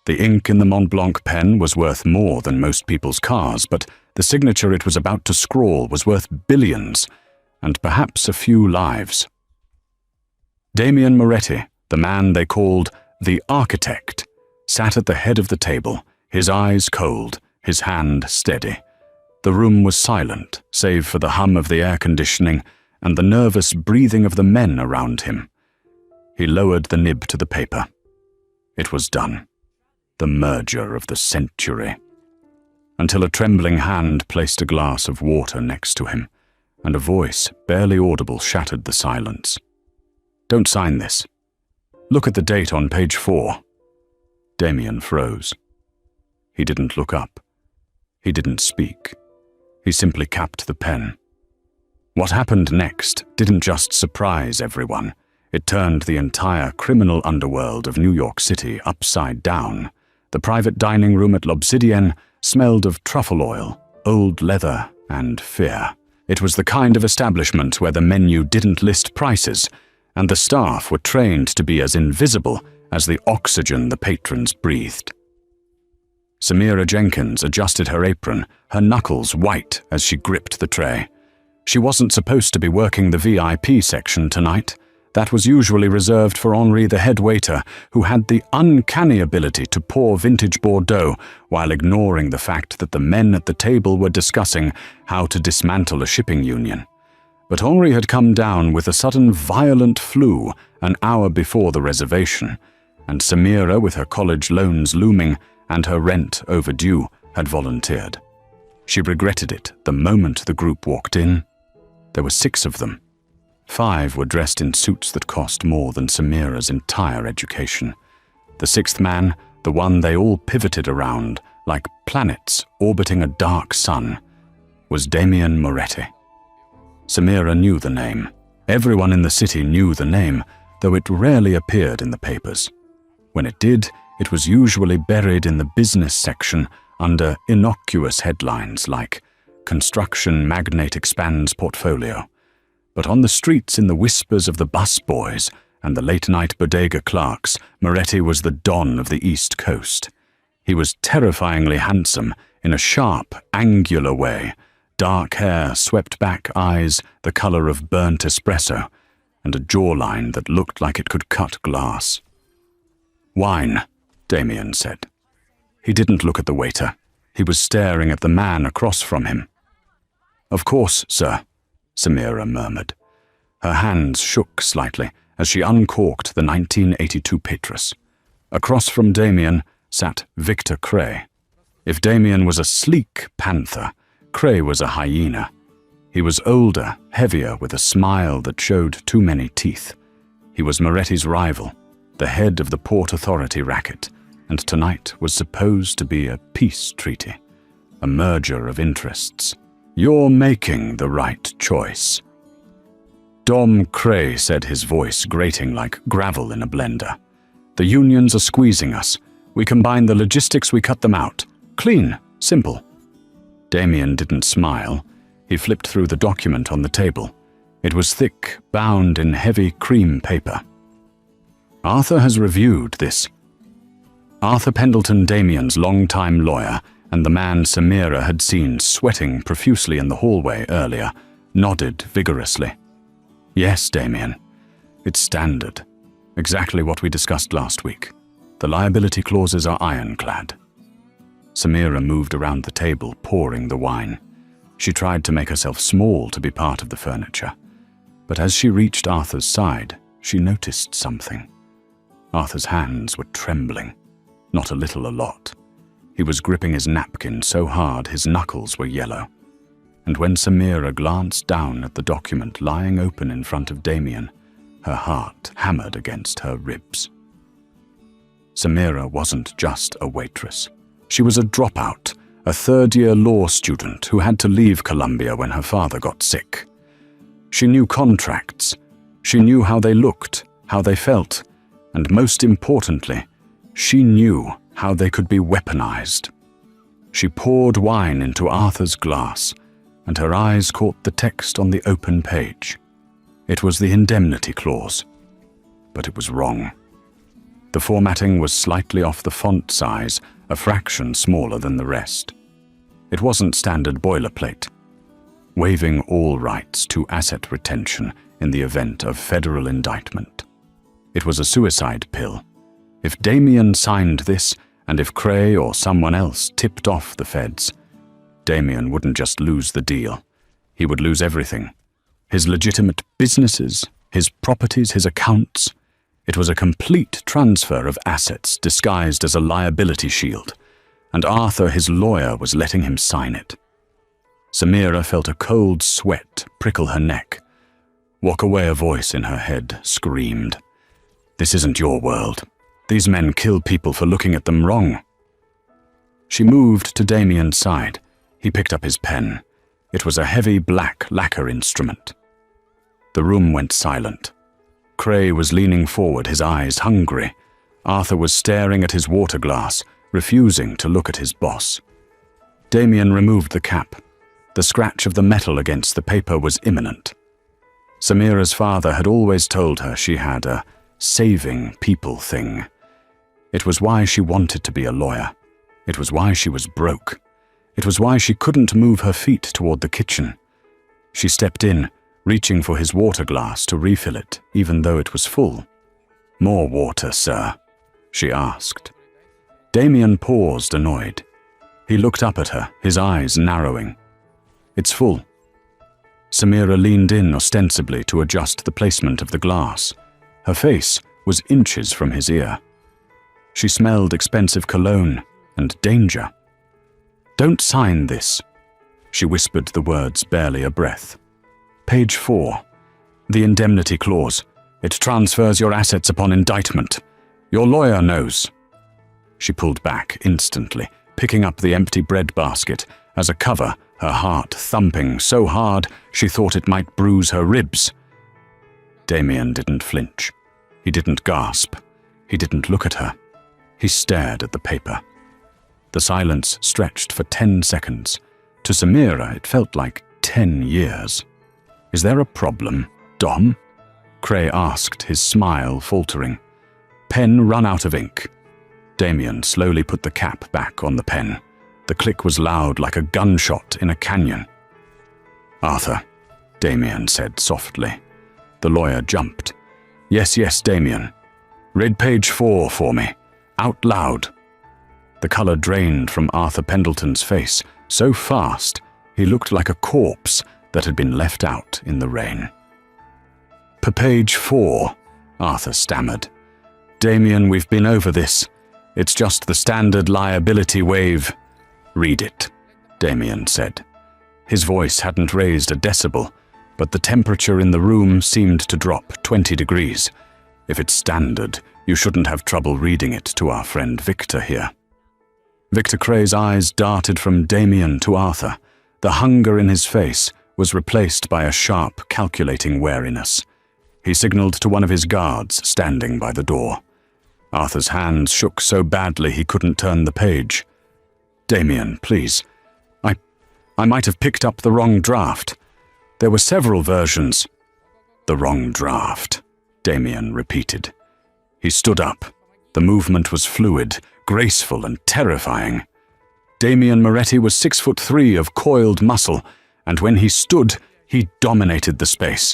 The ink in the Mont Blanc pen was worth more than most people's cars, but the signature it was about to scrawl was worth billions, and perhaps a few lives. Damien Moretti, the man they called the Architect, sat at the head of the table, his eyes cold, his hand steady. The room was silent, save for the hum of the air conditioning and the nervous breathing of the men around him. He lowered the nib to the paper. It was done. The merger of the century. Until a trembling hand placed a glass of water next to him, and a voice, barely audible, shattered the silence. "Don't sign this. Look at the date on page 4. Damien froze. He didn't look up. He didn't speak. He simply capped the pen. What happened next didn't just surprise everyone. It turned the entire criminal underworld of New York City upside down. The private dining room at L'Obsidienne smelled of truffle oil, old leather, and fear. It was the kind of establishment where the menu didn't list prices, and the staff were trained to be as invisible as the oxygen the patrons breathed. Samira Jenkins adjusted her apron, her knuckles white as she gripped the tray. She wasn't supposed to be working the VIP section tonight. That was usually reserved for Henri, the head waiter, who had the uncanny ability to pour vintage Bordeaux while ignoring the fact that the men at the table were discussing how to dismantle a shipping union. But Henri had come down with a sudden violent flu an hour before the reservation, and Samira, with her college loans looming and her rent overdue, had volunteered. She regretted it the moment the group walked in. There were 6 of them. 5 were dressed in suits that cost more than Samira's entire education. The 6th man, the one they all pivoted around, like planets orbiting a dark sun, was Damien Moretti. Samira knew the name. Everyone in the city knew the name, though it rarely appeared in the papers. When it did, it was usually buried in the business section under innocuous headlines like "Construction Magnate Expands Portfolio." But on the streets, in the whispers of the busboys and the late-night bodega clerks, Moretti was the Don of the East Coast. He was terrifyingly handsome in a sharp, angular way, dark hair, swept-back eyes the color of burnt espresso, and a jawline that looked like it could cut glass. "Wine," Damien said. He didn't look at the waiter. He was staring at the man across from him. "Of course, sir," Samira murmured. Her hands shook slightly as she uncorked the 1982 Waitress. Across from Damien sat Victor Cray. If Damien was a sleek panther, Cray was a hyena. He was older, heavier, with a smile that showed too many teeth. He was Moretti's rival, the head of the Port Authority racket, and tonight was supposed to be a peace treaty, a merger of interests. "You're making the right choice." Dom Cray said, his voice grating like gravel in a blender. "The unions are squeezing us. We combine the logistics, we cut them out. Clean, simple." Damien didn't smile. He flipped through the document on the table. It was thick, bound in heavy cream paper. "Arthur has reviewed this." Arthur Pendleton, Damien's longtime lawyer, and the man Samira had seen sweating profusely in the hallway earlier, nodded vigorously. "Yes, Damien. It's standard. Exactly what we discussed last week. The liability clauses are ironclad." Samira moved around the table, pouring the wine. She tried to make herself small to be part of the furniture. But as she reached Arthur's side, she noticed something. Arthur's hands were trembling. Not a little, a lot. He was gripping his napkin so hard his knuckles were yellow. And when Samira glanced down at the document lying open in front of Damien, her heart hammered against her ribs. Samira wasn't just a waitress. She was a dropout, a third-year law student who had to leave Columbia when her father got sick. She knew contracts. She knew how they looked, how they felt, and most importantly, she knew how they could be weaponized. She poured wine into Arthur's glass, and her eyes caught the text on the open page. It was the indemnity clause, but it was wrong. The formatting was slightly off the font size, a fraction smaller than the rest. It wasn't standard boilerplate. Waiving all rights to asset retention in the event of federal indictment. It was a suicide pill. If Damien signed this, and if Cray or someone else tipped off the feds, Damien wouldn't just lose the deal. He would lose everything. His legitimate businesses, his properties, his accounts. It was a complete transfer of assets disguised as a liability shield, and Arthur, his lawyer, was letting him sign it. Samira felt a cold sweat prickle her neck. Walk away, a voice in her head screamed. This isn't your world. These men kill people for looking at them wrong. She moved to Damien's side. He picked up his pen. It was a heavy black lacquer instrument. The room went silent. Cray was leaning forward, his eyes hungry. Arthur was staring at his water glass, refusing to look at his boss. Damien removed the cap. The scratch of the metal against the paper was imminent. Samira's father had always told her she had a saving people thing. It was why she wanted to be a lawyer. It was why she was broke. It was why she couldn't move her feet toward the kitchen. She stepped in, reaching for his water glass to refill it, even though it was full. More water, sir? She asked. Damien paused, annoyed. He looked up at her, his eyes narrowing. It's full. Samira leaned in ostensibly to adjust the placement of the glass. Her face was inches from his ear. She smelled expensive cologne and danger. Don't sign this. She whispered the words barely a breath. Page 4. The indemnity clause. It transfers your assets upon indictment. Your lawyer knows. She pulled back instantly, picking up the empty bread basket. As a cover, her heart thumping so hard she thought it might bruise her ribs. Damien didn't flinch. He didn't gasp. He didn't look at her. He stared at the paper. The silence stretched for 10 seconds. To Samira, it felt like 10 years. Is there a problem, Dom? Cray asked, his smile faltering. Pen run out of ink. Damien slowly put the cap back on the pen. The click was loud like a gunshot in a canyon. Arthur, Damien said softly. The lawyer jumped. Yes, Damien. Read page 4 for me. Out loud. The color drained from Arthur Pendleton's face so fast he looked like a corpse that had been left out in the rain. Page 4, Arthur stammered. Damien, we've been over this. It's just the standard liability waive. Read it, Damien said. His voice hadn't raised a decibel, but the temperature in the room seemed to drop 20 degrees. If it's standard, you shouldn't have trouble reading it to our friend Victor here. Victor Cray's eyes darted from Damien to Arthur. The hunger in his face was replaced by a sharp, calculating wariness. He signaled to one of his guards standing by the door. Arthur's hands shook so badly he couldn't turn the page. Damien, please. I might have picked up the wrong draft. There were several versions. The wrong draft, Damien repeated. He stood up. The movement was fluid, graceful and terrifying. Damien Moretti was 6'3" of coiled muscle, and when he stood, he dominated the space.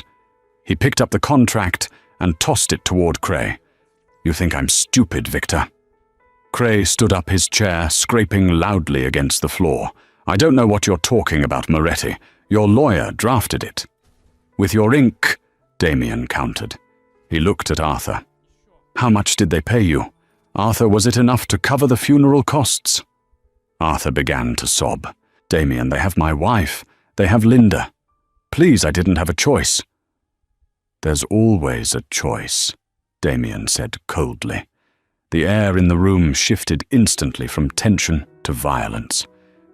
He picked up the contract and tossed it toward Cray. You think I'm stupid, Victor? Cray stood up his chair, scraping loudly against the floor. I don't know what you're talking about, Moretti. Your lawyer drafted it. With your ink, Damien countered. He looked at Arthur. How much did they pay you? Arthur, was it enough to cover the funeral costs? Arthur began to sob. Damien, they have my wife. They have Linda. Please, I didn't have a choice. There's always a choice, Damien said coldly. The air in the room shifted instantly from tension to violence.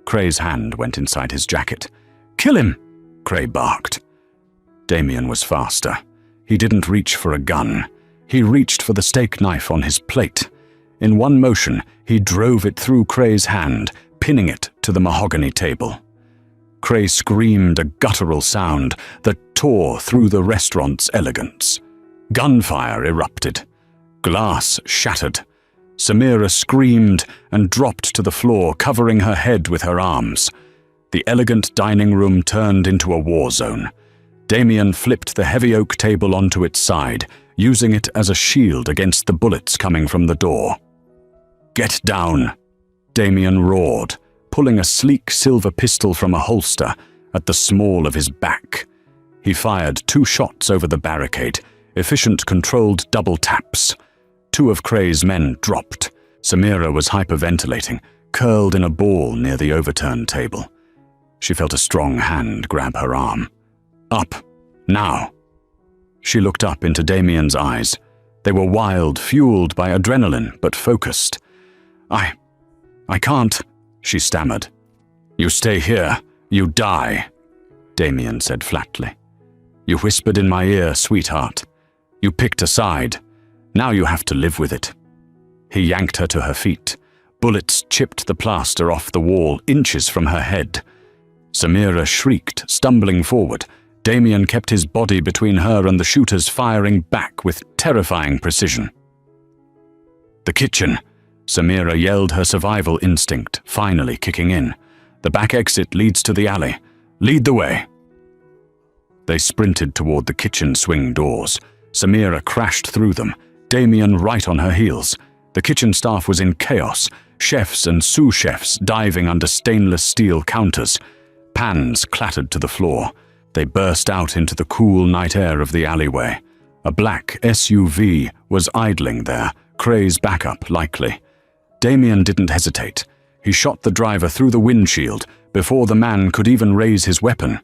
Cray's hand went inside his jacket. Kill him, Cray barked. Damien was faster. He didn't reach for a gun. He reached for the steak knife on his plate. In one motion, he drove it through Cray's hand, pinning it to the mahogany table. Cray screamed a guttural sound that tore through the restaurant's elegance. Gunfire erupted. Glass shattered. Samira screamed and dropped to the floor, covering her head with her arms. The elegant dining room turned into a war zone. Damien flipped the heavy oak table onto its side, using it as a shield against the bullets coming from the door. "Get down!" Damien roared, pulling a sleek silver pistol from a holster at the small of his back. He fired 2 shots over the barricade, efficient controlled double taps. 2 of Cray's men dropped. Samira was hyperventilating, curled in a ball near the overturned table. She felt a strong hand grab her arm. "Up, now!" She looked up into Damien's eyes. They were wild, fueled by adrenaline, but focused. I can't," she stammered. "You stay here, you die," Damien said flatly. "You whispered in my ear, sweetheart. You picked a side. Now you have to live with it." He yanked her to her feet. Bullets chipped the plaster off the wall, inches from her head. Samira shrieked, stumbling forward. Damien kept his body between her and the shooters, firing back with terrifying precision. "The kitchen!" Samira yelled, her survival instinct finally kicking in. "The back exit leads to the alley. Lead the way." They sprinted toward the kitchen swing doors. Samira crashed through them, Damien right on her heels. The kitchen staff was in chaos, chefs and sous chefs diving under stainless steel counters. Pans clattered to the floor. They burst out into the cool night air of the alleyway. A black SUV was idling there, Cray's backup likely. Damien didn't hesitate. He shot the driver through the windshield before the man could even raise his weapon.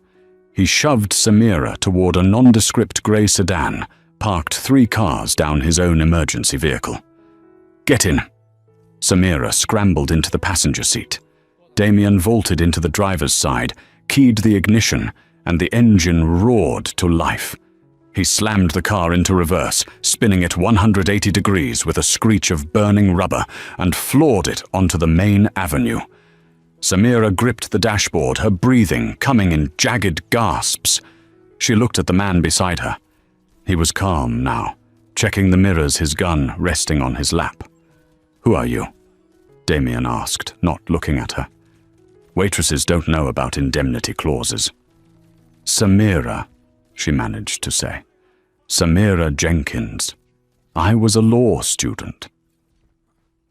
He shoved Samira toward a nondescript grey sedan, parked 3 cars down his own emergency vehicle. "Get in." Samira scrambled into the passenger seat. Damien vaulted into the driver's side, keyed the ignition, and the engine roared to life. He slammed the car into reverse, spinning it 180 degrees with a screech of burning rubber, and floored it onto the main avenue. Samira gripped the dashboard, her breathing coming in jagged gasps. She looked at the man beside her. He was calm now, checking the mirrors, his gun resting on his lap. "Who are you?" Damien asked, not looking at her. "Waitresses don't know about indemnity clauses." "Samira," she managed to say. "Samira Jenkins. I was a law student."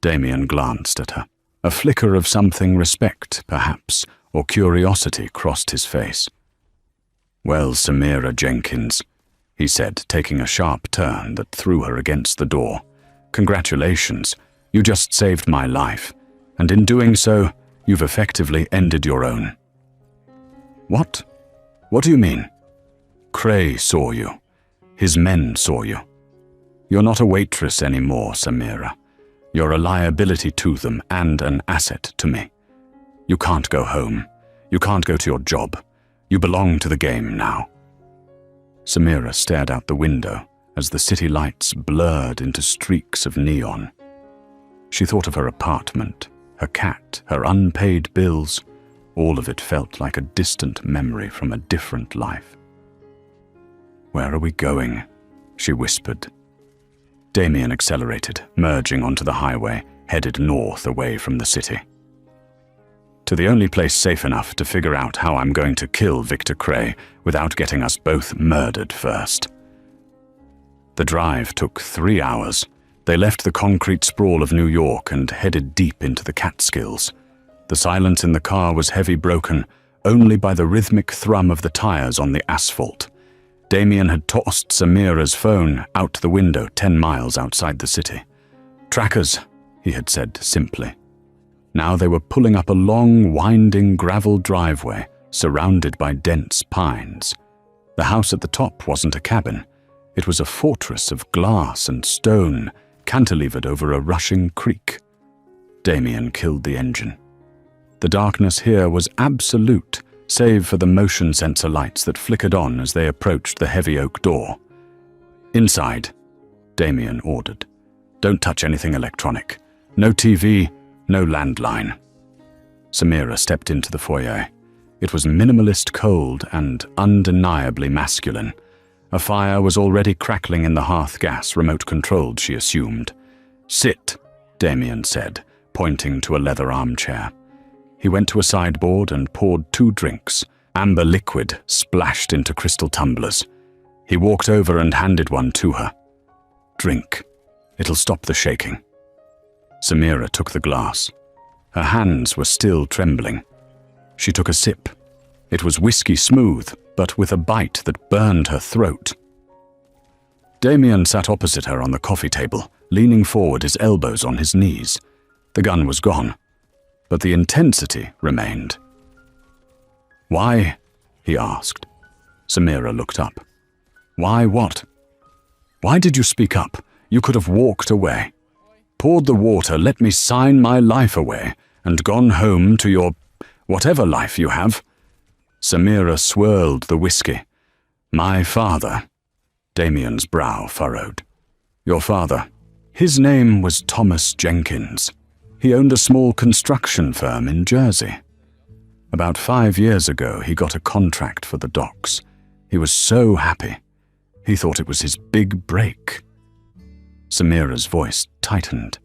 Damien glanced at her. A flicker of something, respect, perhaps, or curiosity crossed his face. "Well, Samira Jenkins," he said, taking a sharp turn that threw her against the door. "Congratulations, you just saved my life, and in doing so, you've effectively ended your own." "What? What do you mean?" "Cray saw you. His men saw you. You're not a waitress anymore, Samira. You're a liability to them and an asset to me. You can't go home. You can't go to your job. You belong to the game now." Samira stared out the window as the city lights blurred into streaks of neon. She thought of her apartment, her cat, her unpaid bills. All of it felt like a distant memory from a different life. "Where are we going?" she whispered. Damien accelerated, merging onto the highway, headed north away from the city. "To the only place safe enough to figure out how I'm going to kill Victor Cray without getting us both murdered first." The drive took 3 hours. They left the concrete sprawl of New York and headed deep into the Catskills. The silence in the car was heavy, broken only by the rhythmic thrum of the tires on the asphalt. Damien had tossed Samira's phone out the window 10 miles outside the city. "Trackers," he had said simply. Now they were pulling up a long, winding gravel driveway surrounded by dense pines. The house at the top wasn't a cabin. It was a fortress of glass and stone, cantilevered over a rushing creek. Damien killed the engine. The darkness here was absolute, save for the motion sensor lights that flickered on as they approached the heavy oak door. "Inside," Damien ordered. "Don't touch anything electronic. No TV, no landline." Samira stepped into the foyer. It was minimalist, cold, and undeniably masculine. A fire was already crackling in the hearth gas, remote-controlled, she assumed. "Sit," Damien said, pointing to a leather armchair. He went to a sideboard and poured 2 drinks, amber liquid splashed into crystal tumblers. He walked over and handed one to her. "Drink. It'll stop the shaking." Samira took the glass. Her hands were still trembling. She took a sip. It was whiskey smooth, but with a bite that burned her throat. Damien sat opposite her on the coffee table, leaning forward, his elbows on his knees. The gun was gone, but the intensity remained. "Why?" he asked. Samira looked up. "Why what? Why did you speak up? You could have walked away. Poured the water, let me sign my life away, and gone home to your whatever life you have." Samira swirled the whiskey. "My father." Damien's brow furrowed. "Your father. His name was Thomas Jenkins. He owned a small construction firm in Jersey. About 5 years ago, he got a contract for the docks. He was so happy. He thought it was his big break." Samira's voice tightened.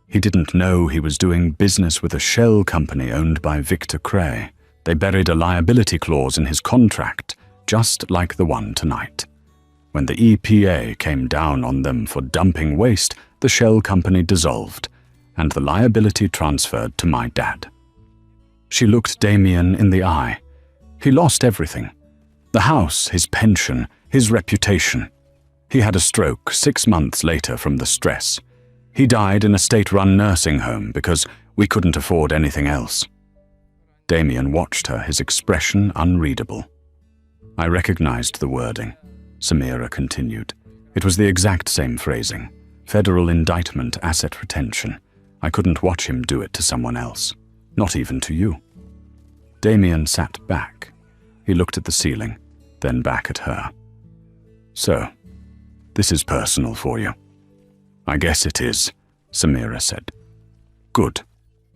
He didn't know he was doing business with a shell company owned by Victor Cray. They buried a liability clause in his contract, just like the one tonight. When the EPA came down on them for dumping waste, the shell company dissolved, and the liability transferred to my dad. She looked Damien in the eye. He lost everything. The house, his pension, his reputation. He had a stroke 6 months later from the stress. He died in a state-run nursing home because we couldn't afford anything else. Damien watched her, his expression unreadable. "I recognized the wording," Samira continued. "It was the exact same phrasing. Federal indictment, asset retention. I couldn't watch him do it to someone else. Not even to you." Damien sat back. He looked at the ceiling, then back at her. "So, this is personal for you." "I guess it is," Samira said. "Good,"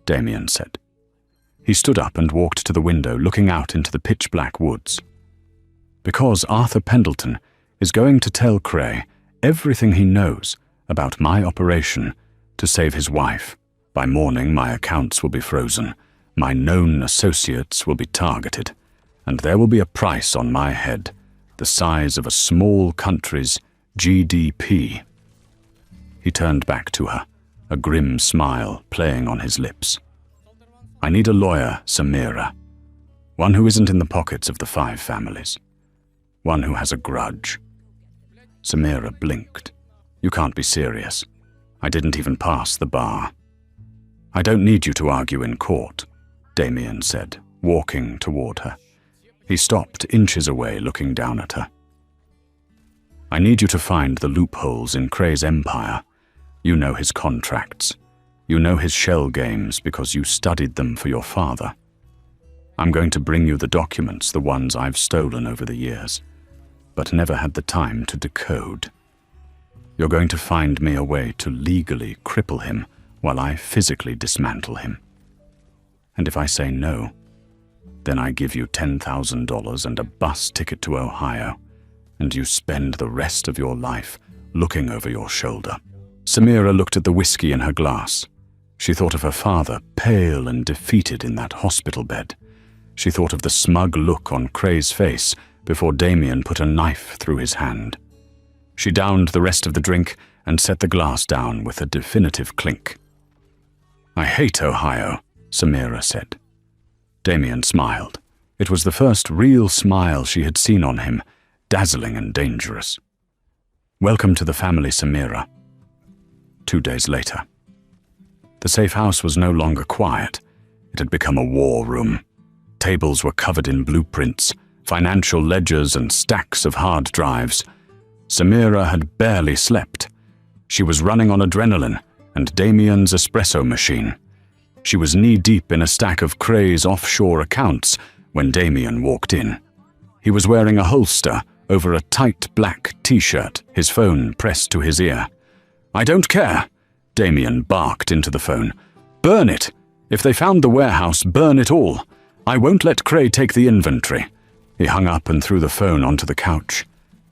Damien said. He stood up and walked to the window, looking out into the pitch-black woods. "Because Arthur Pendleton is going to tell Cray everything he knows about my operation to save his wife. By morning, my accounts will be frozen, my known associates will be targeted, and there will be a price on my head, the size of a small country's GDP." He turned back to her, a grim smile playing on his lips. "I need a lawyer, Samira. One who isn't in the pockets of the 5 families. One who has a grudge." Samira blinked. "You can't be serious. I didn't even pass the bar." "I don't need you to argue in court," Damien said, walking toward her. He stopped inches away, looking down at her. "I need you to find the loopholes in Cray's empire. You know his contracts. You know his shell games because you studied them for your father. I'm going to bring you the documents, the ones I've stolen over the years, but never had the time to decode. You're going to find me a way to legally cripple him while I physically dismantle him. And if I say no, then I give you $10,000 and a bus ticket to Ohio, and you spend the rest of your life looking over your shoulder." Samira looked at the whiskey in her glass. She thought of her father, pale and defeated in that hospital bed. She thought of the smug look on Cray's face before Damien put a knife through his hand. She downed the rest of the drink and set the glass down with a definitive clink. "I hate Ohio," Samira said. Damien smiled. It was the first real smile she had seen on him, dazzling and dangerous. "Welcome to the family, Samira." 2 days later. The safe house was no longer quiet. It had become a war room. Tables were covered in blueprints, financial ledgers, and stacks of hard drives. Samira had barely slept. She was running on adrenaline and Damien's espresso machine. She was knee-deep in a stack of Cray's offshore accounts when Damien walked in. He was wearing a holster over a tight black t-shirt, his phone pressed to his ear. "I don't care," Damien barked into the phone. "Burn it! If they found the warehouse, burn it all. I won't let Cray take the inventory." He hung up and threw the phone onto the couch.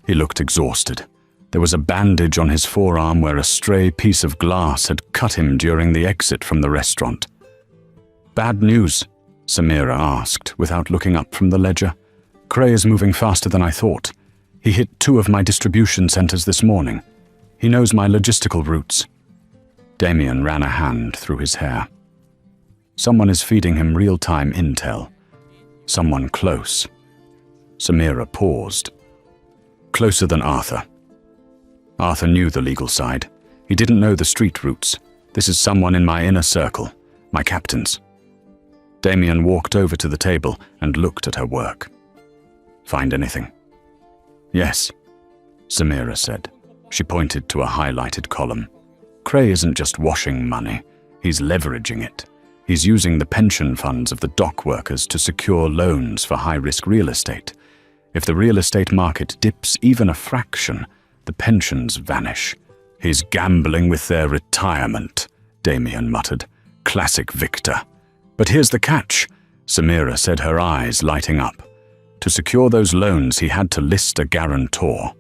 He looked exhausted. There was a bandage on his forearm where a stray piece of glass had cut him during the exit from the restaurant. "Bad news?" Samira asked, without looking up from the ledger. "Cray is moving faster than I thought. He hit 2 of my distribution centers this morning. He knows my logistical routes." Damien ran a hand through his hair. Someone is feeding him real-time intel. Someone close. Samira paused. Closer than Arthur. Arthur knew the legal side. He didn't know the street routes. This is someone in my inner circle, my captains. Damien walked over to the table and looked at her work. "Find anything?" "Yes," Samira said. She pointed to a highlighted column. "Cray isn't just washing money. He's leveraging it. He's using the pension funds of the dock workers to secure loans for high-risk real estate. If the real estate market dips even a fraction, the pensions vanish. He's gambling with their retirement," Damien muttered. "Classic Victor. But here's the catch," Samira said, her eyes lighting up. "To secure those loans, he had to list a guarantor."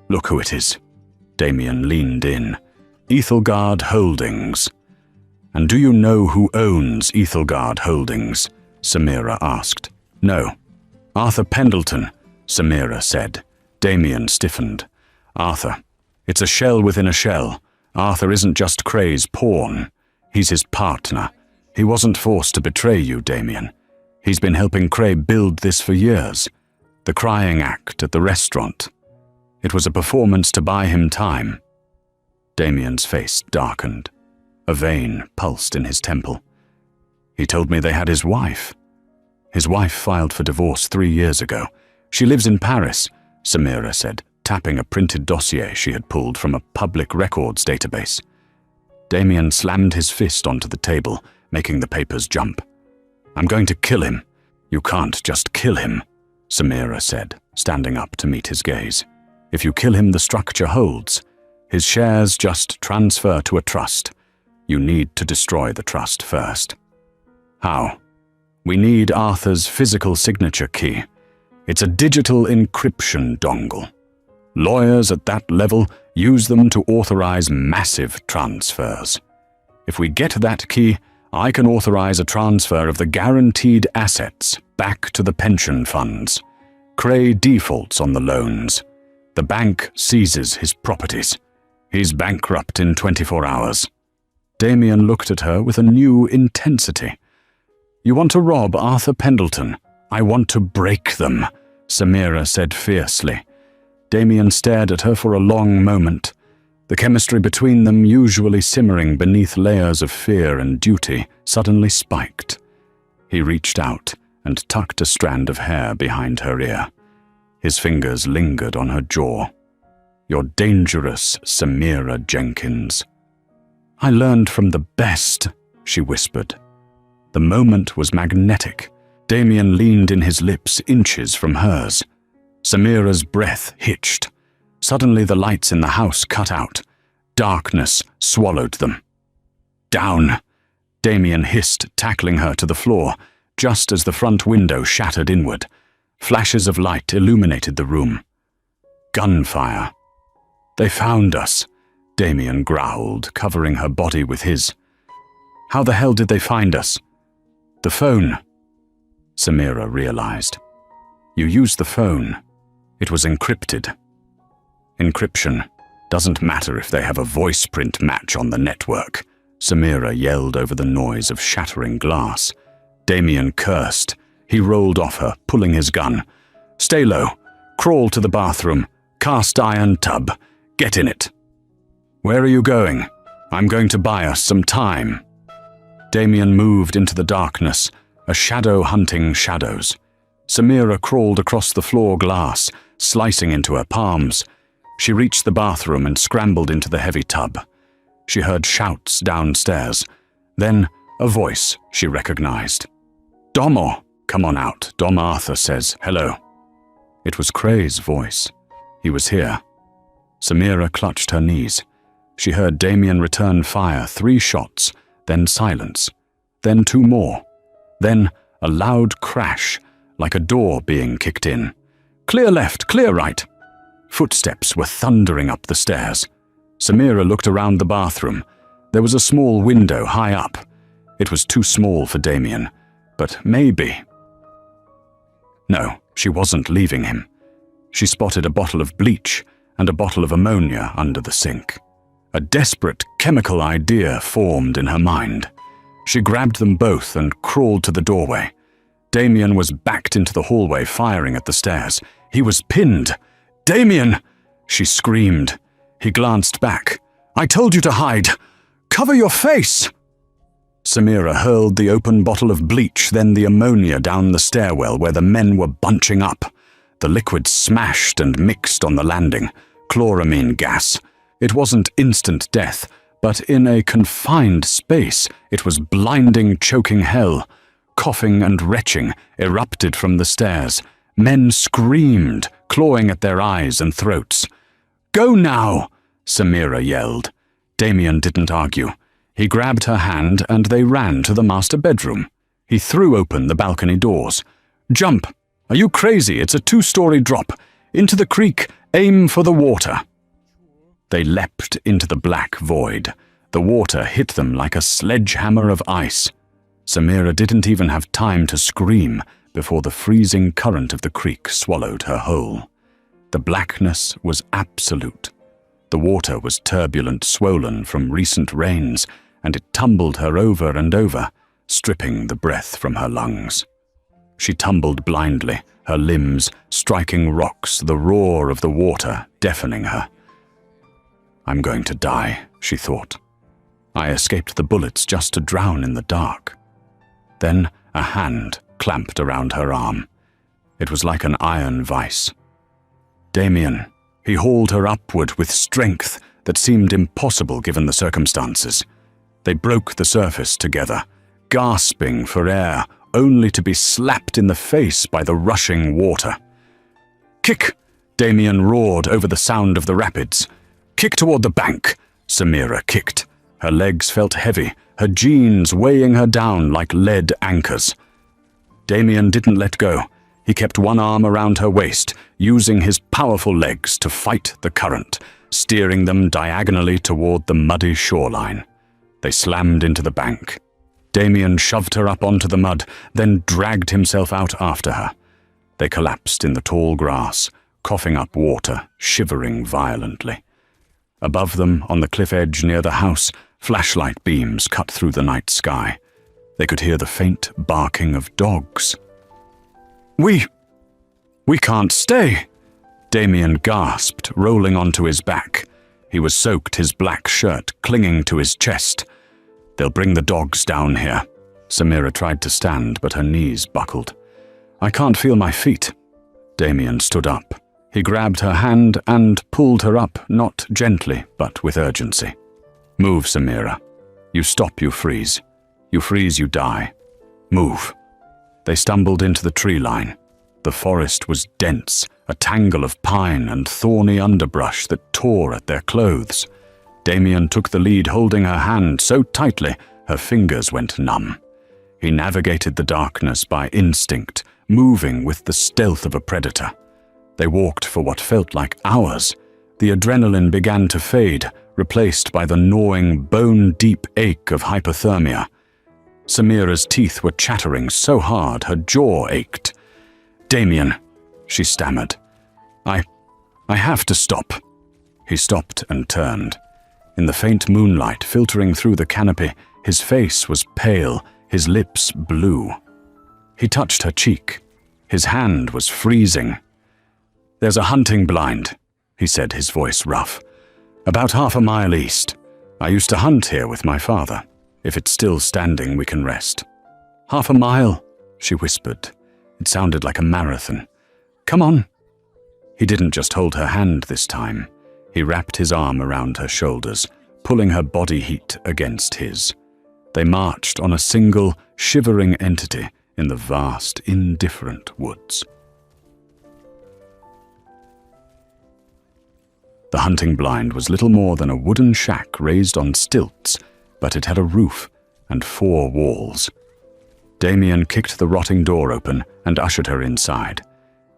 "Look who it is." Damien leaned in. "Ethelgard Holdings." "And do you know who owns Ethelgard Holdings?" Samira asked. "No." "Arthur Pendleton," Samira said. Damien stiffened. "Arthur. It's a shell within a shell. Arthur isn't just Cray's pawn. He's his partner. He wasn't forced to betray you, Damien. He's been helping Cray build this for years. The crying act at the restaurant. It was a performance to buy him time." Damien's face darkened. A vein pulsed in his temple. "He told me they had his wife." "His wife filed for divorce 3 years ago. She lives in Paris," Samira said, tapping a printed dossier she had pulled from a public records database. Damien slammed his fist onto the table, making the papers jump. "I'm going to kill him." "You can't just kill him," Samira said, standing up to meet his gaze. "If you kill him, the structure holds. His shares just transfer to a trust. You need to destroy the trust first." "How?" "We need Arthur's physical signature key. It's a digital encryption dongle. Lawyers at that level use them to authorize massive transfers. If we get that key, I can authorize a transfer of the guaranteed assets back to the pension funds. Cray defaults on the loans. The bank seizes his properties. He's bankrupt in 24 hours. Damien looked at her with a new intensity. "You want to rob Arthur Pendleton? I want to break them," Samira said fiercely. Damien stared at her for a long moment. The chemistry between them, usually simmering beneath layers of fear and duty, suddenly spiked. He reached out and tucked a strand of hair behind her ear. His fingers lingered on her jaw. "You're dangerous, Samira Jenkins." "I learned from the best," she whispered. The moment was magnetic. Damien leaned in his lips inches from hers. Samira's breath hitched. Suddenly the lights in the house cut out. Darkness swallowed them. "Down!" Damien hissed, tackling her to the floor, just as the front window shattered inward. Flashes of light illuminated the room. Gunfire. "They found us," Damien growled, covering her body with his. "How the hell did they find us?" "The phone," Samira realized. "You used the phone. It was encrypted." "Encryption. Doesn't matter if they have a voice print match on the network," Samira yelled over the noise of shattering glass. Damien cursed. He rolled off her, pulling his gun. "Stay low. Crawl to the bathroom. Cast iron tub. Get in it." "Where are you going?" "I'm going to buy us some time." Damien moved into the darkness, a shadow hunting shadows. Samira crawled across the floor glass, slicing into her palms. She reached the bathroom and scrambled into the heavy tub. She heard shouts downstairs. Then a voice she recognized. "Domo, come on out. Dom Arthur says hello." It was Cray's voice. He was here. Samira clutched her knees. She heard Damien return fire 3 shots, then silence, then 2 more, then a loud crash, like a door being kicked in. "Clear left, clear right." Footsteps were thundering up the stairs. Samira looked around the bathroom. There was a small window high up. It was too small for Damien, but maybe... No, she wasn't leaving him. She spotted a bottle of bleach and a bottle of ammonia under the sink. A desperate chemical idea formed in her mind. She grabbed them both and crawled to the doorway. Damien was backed into the hallway, firing at the stairs. He was pinned. "Damien!" she screamed. He glanced back. "I told you to hide! Cover your face!" Samira hurled the open bottle of bleach, then the ammonia down the stairwell where the men were bunching up. The liquid smashed and mixed on the landing. Chloramine gas. It wasn't instant death, but in a confined space, it was blinding, choking hell. Coughing and retching erupted from the stairs. Men screamed, clawing at their eyes and throats. "Go now!" Samira yelled. Damien didn't argue. He grabbed her hand and they ran to the master bedroom. He threw open the balcony doors. "Jump! Are you crazy? It's a 2-story drop. Into the creek, aim for the water." They leapt into the black void. The water hit them like a sledgehammer of ice. Samira didn't even have time to scream before the freezing current of the creek swallowed her whole. The blackness was absolute. The water was turbulent, swollen from recent rains, and it tumbled her over and over, stripping the breath from her lungs. She tumbled blindly, her limbs striking rocks, the roar of the water deafening her. "I'm going to die," she thought. "I escaped the bullets just to drown in the dark." Then a hand clamped around her arm. It was like an iron vice. "Damien." He hauled her upward with strength that seemed impossible given the circumstances. They broke the surface together, gasping for air, only to be slapped in the face by the rushing water. "Kick!" Damien roared over the sound of the rapids. "Kick toward the bank!" Samira kicked. Her legs felt heavy, her jeans weighing her down like lead anchors. Damien didn't let go. He kept one arm around her waist, using his powerful legs to fight the current, steering them diagonally toward the muddy shoreline. They slammed into the bank. Damien shoved her up onto the mud, then dragged himself out after her. They collapsed in the tall grass, coughing up water, shivering violently. Above them, on the cliff edge near the house, flashlight beams cut through the night sky. They could hear the faint barking of dogs. We can't stay!" Damien gasped, rolling onto his back. He was soaked, his black shirt clinging to his chest. "They'll bring the dogs down here." Samira tried to stand, but her knees buckled. "I can't feel my feet." Damien stood up. He grabbed her hand and pulled her up, not gently, but with urgency. "Move, Samira. You stop, you freeze. You freeze, you die. Move." They stumbled into the tree line. The forest was dense, a tangle of pine and thorny underbrush that tore at their clothes. Damien took the lead, holding her hand so tightly her fingers went numb. He navigated the darkness by instinct, moving with the stealth of a predator. They walked for what felt like hours. The adrenaline began to fade, replaced by the gnawing, bone-deep ache of hypothermia. Samira's teeth were chattering so hard her jaw ached. "Damien," she stammered. I have to stop." He stopped and turned. In the faint moonlight filtering through the canopy, his face was pale, his lips blue. He touched her cheek. His hand was freezing. "There's a hunting blind," he said, his voice rough. "About 1/2 mile east. I used to hunt here with my father. If it's still standing, we can rest." "1/2 mile," she whispered. It sounded like a marathon. "Come on." He didn't just hold her hand this time. He wrapped his arm around her shoulders, pulling her body heat against his. They marched on a single, shivering entity in the vast, indifferent woods. The hunting blind was little more than a wooden shack raised on stilts, but it had a roof and 4 walls. Damien kicked the rotting door open and ushered her inside.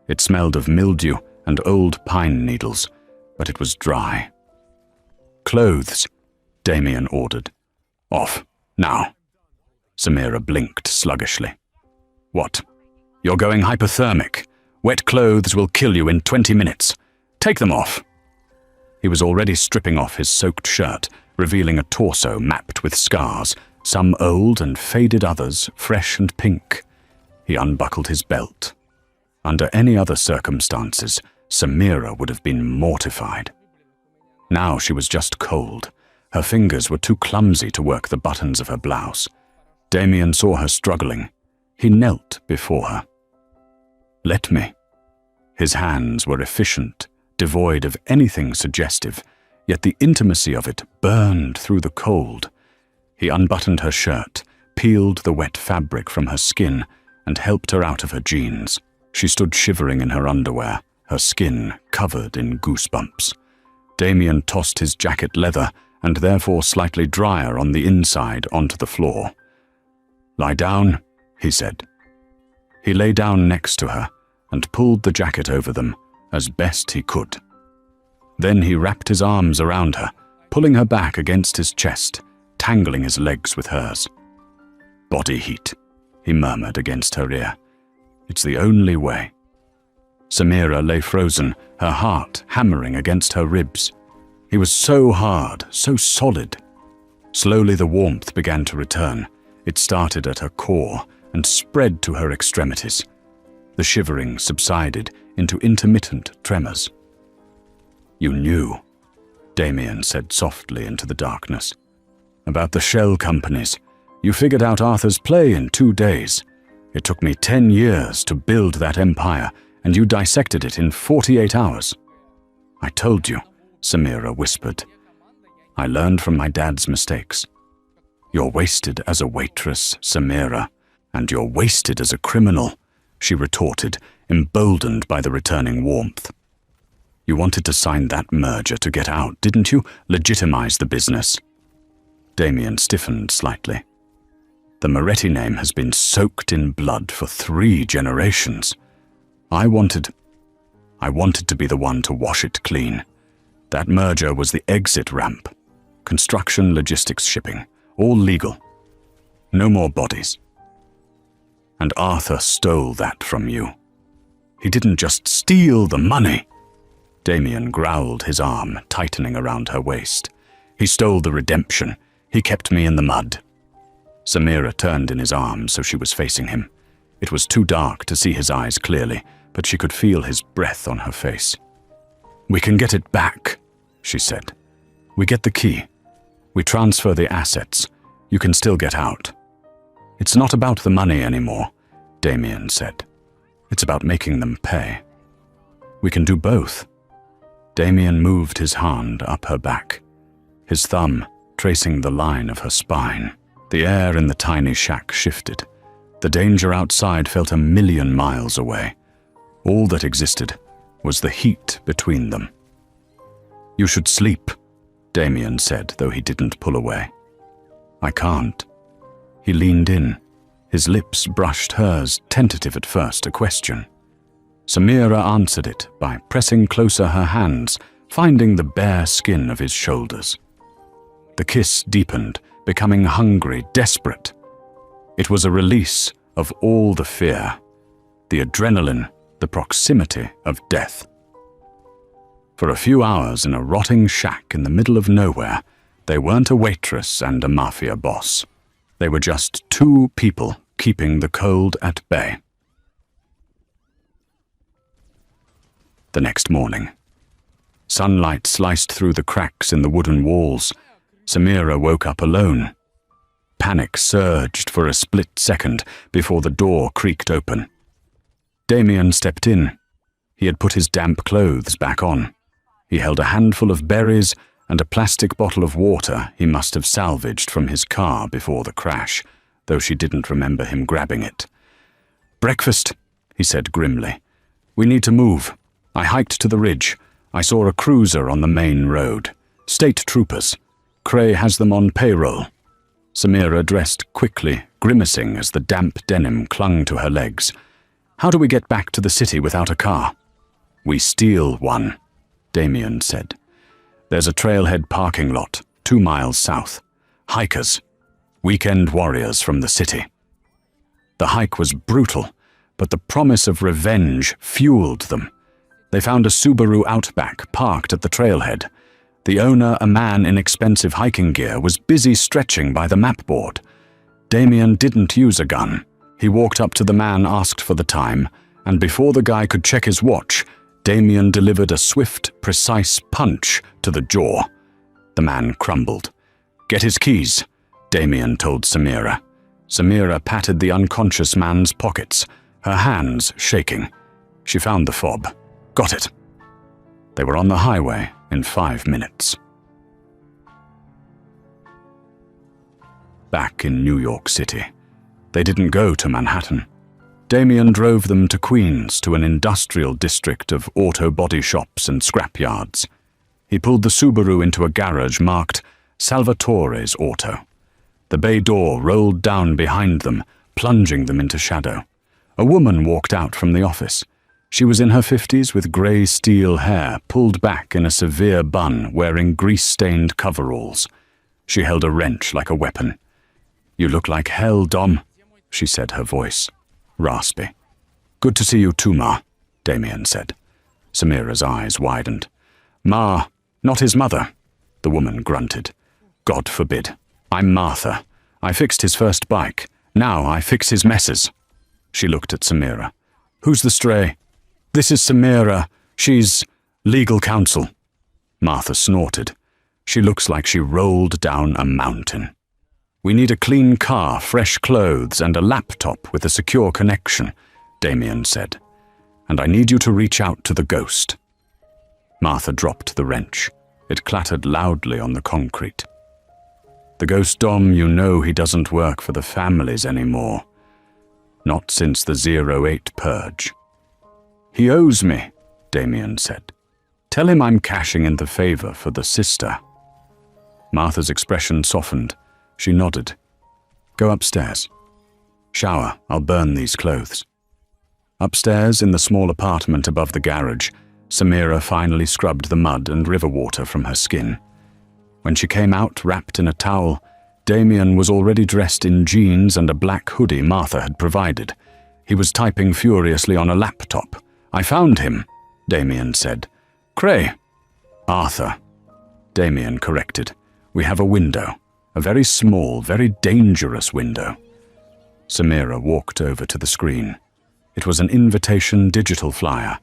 It smelled of mildew and old pine needles, but it was dry. "Clothes," Damien ordered. "Off, now." Samira blinked sluggishly. "What? You're going hypothermic. Wet clothes will kill you in 20 minutes. Take them off." He was already stripping off his soaked shirt, revealing a torso mapped with scars, some old and faded, others fresh and pink. He unbuckled his belt. Under any other circumstances, Samira would have been mortified. Now she was just cold. Her fingers were too clumsy to work the buttons of her blouse. Damien saw her struggling. He knelt before her. "Let me." His hands were efficient, devoid of anything suggestive, yet the intimacy of it burned through the cold. He unbuttoned her shirt, peeled the wet fabric from her skin, and helped her out of her jeans. She stood shivering in her underwear, her skin covered in goosebumps. Damien tossed his jacket leather, and therefore slightly drier on the inside, onto the floor. "Lie down," he said. He lay down next to her and pulled the jacket over them as best he could. Then he wrapped his arms around her, pulling her back against his chest, tangling his legs with hers. "Body heat," he murmured against her ear. "It's the only way." Samira lay frozen, her heart hammering against her ribs. He was so hard, so solid. Slowly the warmth began to return. It started at her core and spread to her extremities. The shivering subsided into intermittent tremors. "You knew," Damien said softly into the darkness. "About the shell companies. You figured out Arthur's play in 2 days. It took me 10 years to build that empire, and you dissected it in 48 hours. "I told you," Samira whispered. "I learned from my dad's mistakes. You're wasted as a waitress, Samira, and you're wasted as a criminal," she retorted, emboldened by the returning warmth. "You wanted to sign that merger to get out, didn't you? Legitimize the business." Damien stiffened slightly. "The Moretti name has been soaked in blood for 3 generations. I wanted to be the one to wash it clean. That merger was the exit ramp. Construction, logistics, shipping, all legal. No more bodies. And Arthur stole that from you. He didn't just steal the money." Damien growled, his arm tightening around her waist. "He stole the redemption. He kept me in the mud." Samira turned in his arms so she was facing him. It was too dark to see his eyes clearly, but she could feel his breath on her face. "We can get it back," she said. "We get the key. We transfer the assets. You can still get out." "It's not about the money anymore," Damien said. "It's about making them pay. We can do both." Damien moved his hand up her back, his thumb tracing the line of her spine. The air in the tiny shack shifted. The danger outside felt 1,000,000 miles away. All that existed was the heat between them. "You should sleep," Damien said, though he didn't pull away. "I can't." He leaned in. His lips brushed hers, tentative at first, a question. Samira answered it by pressing closer her hands, finding the bare skin of his shoulders. The kiss deepened, becoming hungry, desperate. It was a release of all the fear, the adrenaline, the proximity of death. For a few hours in a rotting shack in the middle of nowhere, they weren't a waitress and a Mafia boss. They were just 2 people keeping the cold at bay. The next morning. Sunlight sliced through the cracks in the wooden walls. Samira woke up alone. Panic surged for a split second before the door creaked open. Damien stepped in. He had put his damp clothes back on. He held a handful of berries and a plastic bottle of water he must have salvaged from his car before the crash, though she didn't remember him grabbing it. "Breakfast," he said grimly. "We need to move. I hiked to the ridge. I saw a cruiser on the main road. State troopers. Cray has them on payroll." Samira dressed quickly, grimacing as the damp denim clung to her legs. "How do we get back to the city without a car?" We steal one, Damien said. There's a trailhead parking lot, 2 miles south. Hikers. Weekend warriors from the city. The hike was brutal, but the promise of revenge fueled them. They found a Subaru Outback parked at the trailhead. The owner, a man in expensive hiking gear, was busy stretching by the map board. Damien didn't use a gun. He walked up to the man, asked for the time, and before the guy could check his watch, Damien delivered a swift, precise punch to the jaw. The man crumbled. "Get his keys," Damien told Samira. Samira patted the unconscious man's pockets, her hands shaking. She found the fob. "Got it." They were on the highway in 5 minutes. Back in New York City. They didn't go to Manhattan. Damien drove them to Queens, to an industrial district of auto body shops and scrapyards. He pulled the Subaru into a garage marked Salvatore's Auto. The bay door rolled down behind them, plunging them into shadow. A woman walked out from the office. She was in her 50s with grey steel hair pulled back in a severe bun, wearing grease-stained coveralls. She held a wrench like a weapon. "You look like hell, Dom," she said, her voice raspy. "Good to see you too, Ma," Damien said. Samira's eyes widened. "Ma, not his mother," the woman grunted. "God forbid. I'm Martha. I fixed his first bike. Now I fix his messes." She looked at Samira. "Who's the stray?" "This is Samira. She's legal counsel." Martha snorted. "She looks like she rolled down a mountain." "We need a clean car, fresh clothes, and a laptop with a secure connection," Damien said. "And I need you to reach out to the ghost." Martha dropped the wrench. It clattered loudly on the concrete. "The ghost, Dom, you know he doesn't work for the families anymore. Not since the 08 purge." "He owes me," Damien said. "Tell him I'm cashing in the favor for the sister." Martha's expression softened. She nodded. "Go upstairs. Shower, I'll burn these clothes." Upstairs, in the small apartment above the garage, Samira finally scrubbed the mud and river water from her skin. When she came out, wrapped in a towel, Damien was already dressed in jeans and a black hoodie Martha had provided. He was typing furiously on a laptop. "I found him," Damien said. "Cray." "Arthur," Damien corrected. "We have a window. A very small, very dangerous window." Samira walked over to the screen. It was an invitation digital flyer.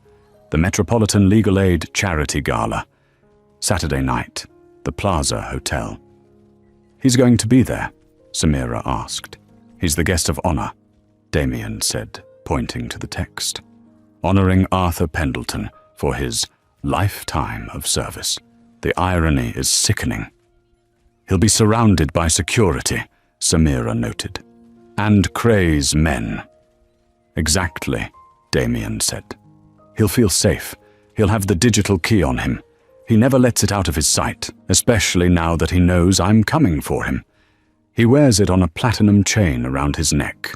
The Metropolitan Legal Aid Charity Gala. Saturday night. The Plaza Hotel. "He's going to be there?" Samira asked. "He's the guest of honor," Damien said, pointing to the text. "Honoring Arthur Pendleton for his lifetime of service. The irony is sickening." "He'll be surrounded by security," Samira noted. "And Cray's men." "Exactly," Damien said. "He'll feel safe. He'll have the digital key on him. He never lets it out of his sight, especially now that he knows I'm coming for him. He wears it on a platinum chain around his neck.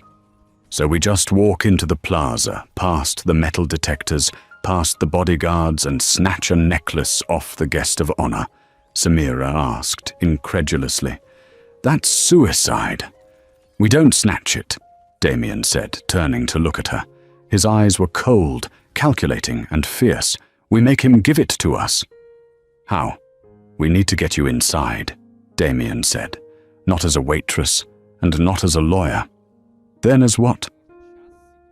So we just walk into the plaza, past the metal detectors, past the bodyguards, and snatch a necklace off the guest of honor?" Samira asked, incredulously. "That's suicide." "We don't snatch it," Damien said, turning to look at her. His eyes were cold, calculating, and fierce. "We make him give it to us." "How?" "We need to get you inside," Damien said. "Not as a waitress, and not as a lawyer." "Then as what?"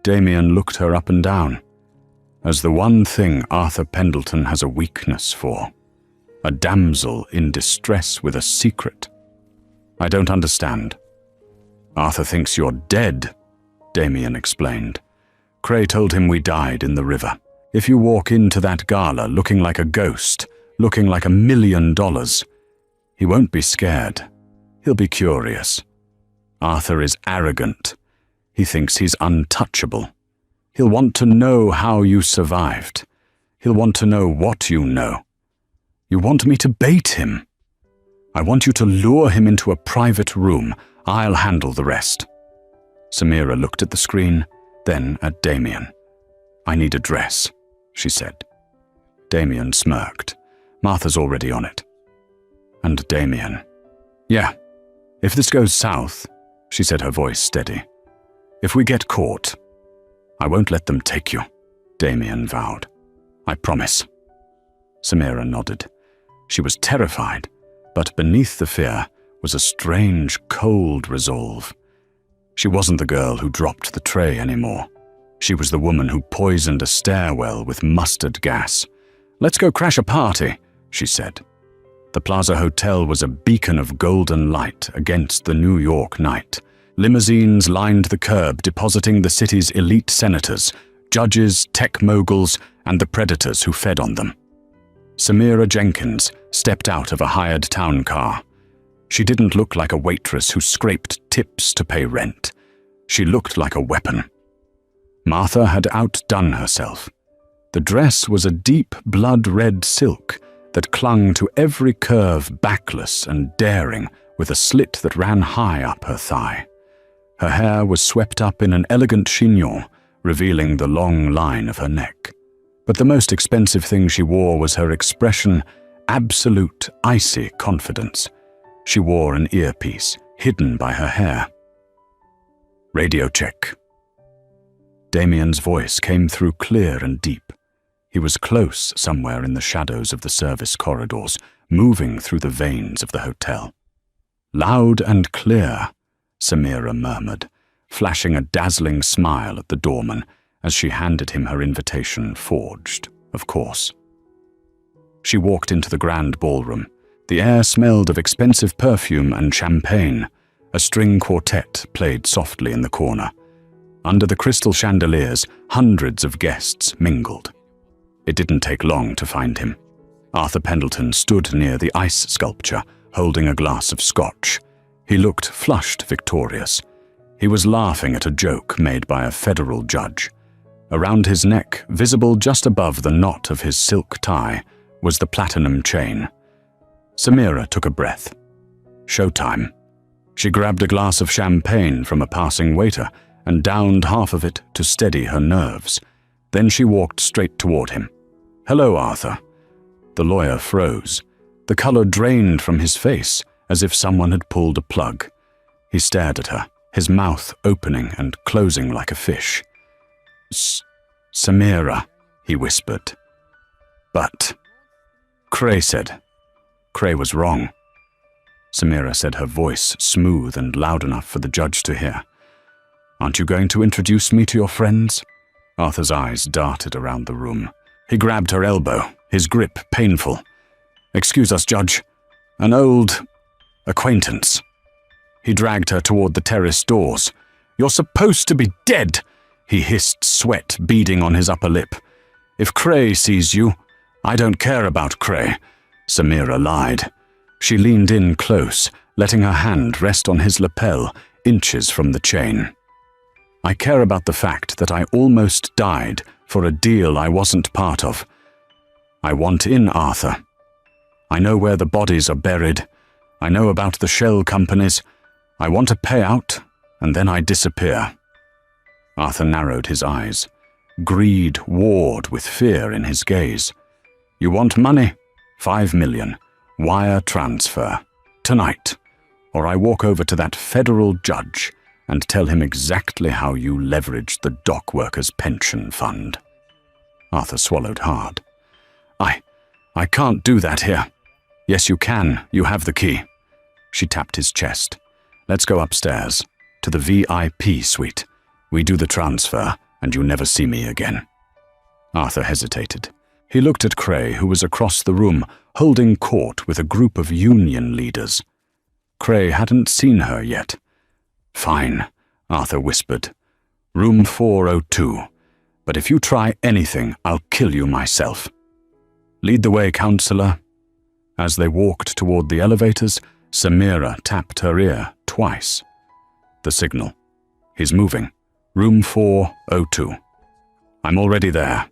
Damien looked her up and down. "As the one thing Arthur Pendleton has a weakness for. A damsel in distress with a secret." "I don't understand." "Arthur thinks you're dead," Damien explained. "Cray told him we died in the river. If you walk into that gala looking like a ghost, looking like $1 million, he won't be scared. He'll be curious. Arthur is arrogant. He thinks he's untouchable. He'll want to know how you survived. He'll want to know what you know. You want me to bait him? I want you to lure him into a private room. I'll handle the rest." Samira looked at the screen, then at Damien. "I need a dress," she said. Damien smirked. Martha's already on it. And Damien. Yeah, if this goes south, she said, her voice steady. If we get caught, I won't let them take you, Damien vowed. I promise. Samira nodded. She was terrified, but beneath the fear was a strange, cold resolve. She wasn't the girl who dropped the tray anymore. She was the woman who poisoned a stairwell with mustard gas. Let's go crash a party, she said. The Plaza Hotel was a beacon of golden light against the New York night. Limousines lined the curb, depositing the city's elite senators, judges, tech moguls, and the predators who fed on them. Samira Jenkins stepped out of a hired town car. She didn't look like a waitress who scraped tips to pay rent. She looked like a weapon. Martha had outdone herself. The dress was a deep blood-red silk that clung to every curve, backless and daring, with a slit that ran high up her thigh. Her hair was swept up in an elegant chignon, revealing the long line of her neck. But the most expensive thing she wore was her expression, absolute, icy confidence. She wore an earpiece, hidden by her hair. Radio check. Damien's voice came through clear and deep. He was close somewhere in the shadows of the service corridors, moving through the veins of the hotel. Loud and clear, Samira murmured, flashing a dazzling smile at the doorman as she handed him her invitation, forged, of course. She walked into the grand ballroom. The air smelled of expensive perfume and champagne. A string quartet played softly in the corner. Under the crystal chandeliers, hundreds of guests mingled. It didn't take long to find him. Arthur Pendleton stood near the ice sculpture, holding a glass of scotch. He looked flushed victorious. He was laughing at a joke made by a federal judge. Around his neck, visible just above the knot of his silk tie, was the platinum chain. Samira took a breath. Showtime. She grabbed a glass of champagne from a passing waiter and downed half of it to steady her nerves. Then she walked straight toward him. Hello, Arthur. The lawyer froze. The color drained from his face as if someone had pulled a plug. He stared at her, his mouth opening and closing like a fish. Samira, he whispered. But, Cray said. Cray was wrong. Samira said, her voice smooth and loud enough for the judge to hear. Aren't you going to introduce me to your friends? Arthur's eyes darted around the room. He grabbed her elbow, his grip painful. Excuse us, Judge. An old acquaintance. He dragged her toward the terrace doors. You're supposed to be dead, he hissed, sweat beading on his upper lip. If Cray sees you, I don't care about Cray. Samira lied. She leaned in close, letting her hand rest on his lapel, inches from the chain. I care about the fact that I almost died for a deal I wasn't part of. I want in, Arthur. I know where the bodies are buried. I know about the shell companies. I want a payout, and then I disappear. Arthur narrowed his eyes. Greed warred with fear in his gaze. You want money? 5 million. Wire transfer. Tonight. Or I walk over to that federal judge and tell him exactly how you leveraged the dock workers' pension fund. Arthur swallowed hard. I can't do that here. Yes, you can. You have the key. She tapped his chest. Let's go upstairs, to the VIP suite. We do the transfer, and you never see me again. Arthur hesitated. He looked at Cray, who was across the room, holding court with a group of union leaders. Cray hadn't seen her yet. Fine, Arthur whispered. Room 402. But if you try anything, I'll kill you myself. Lead the way, counselor. As they walked toward the elevators, Samira tapped her ear twice. The signal. He's moving. Room 402. I'm already there,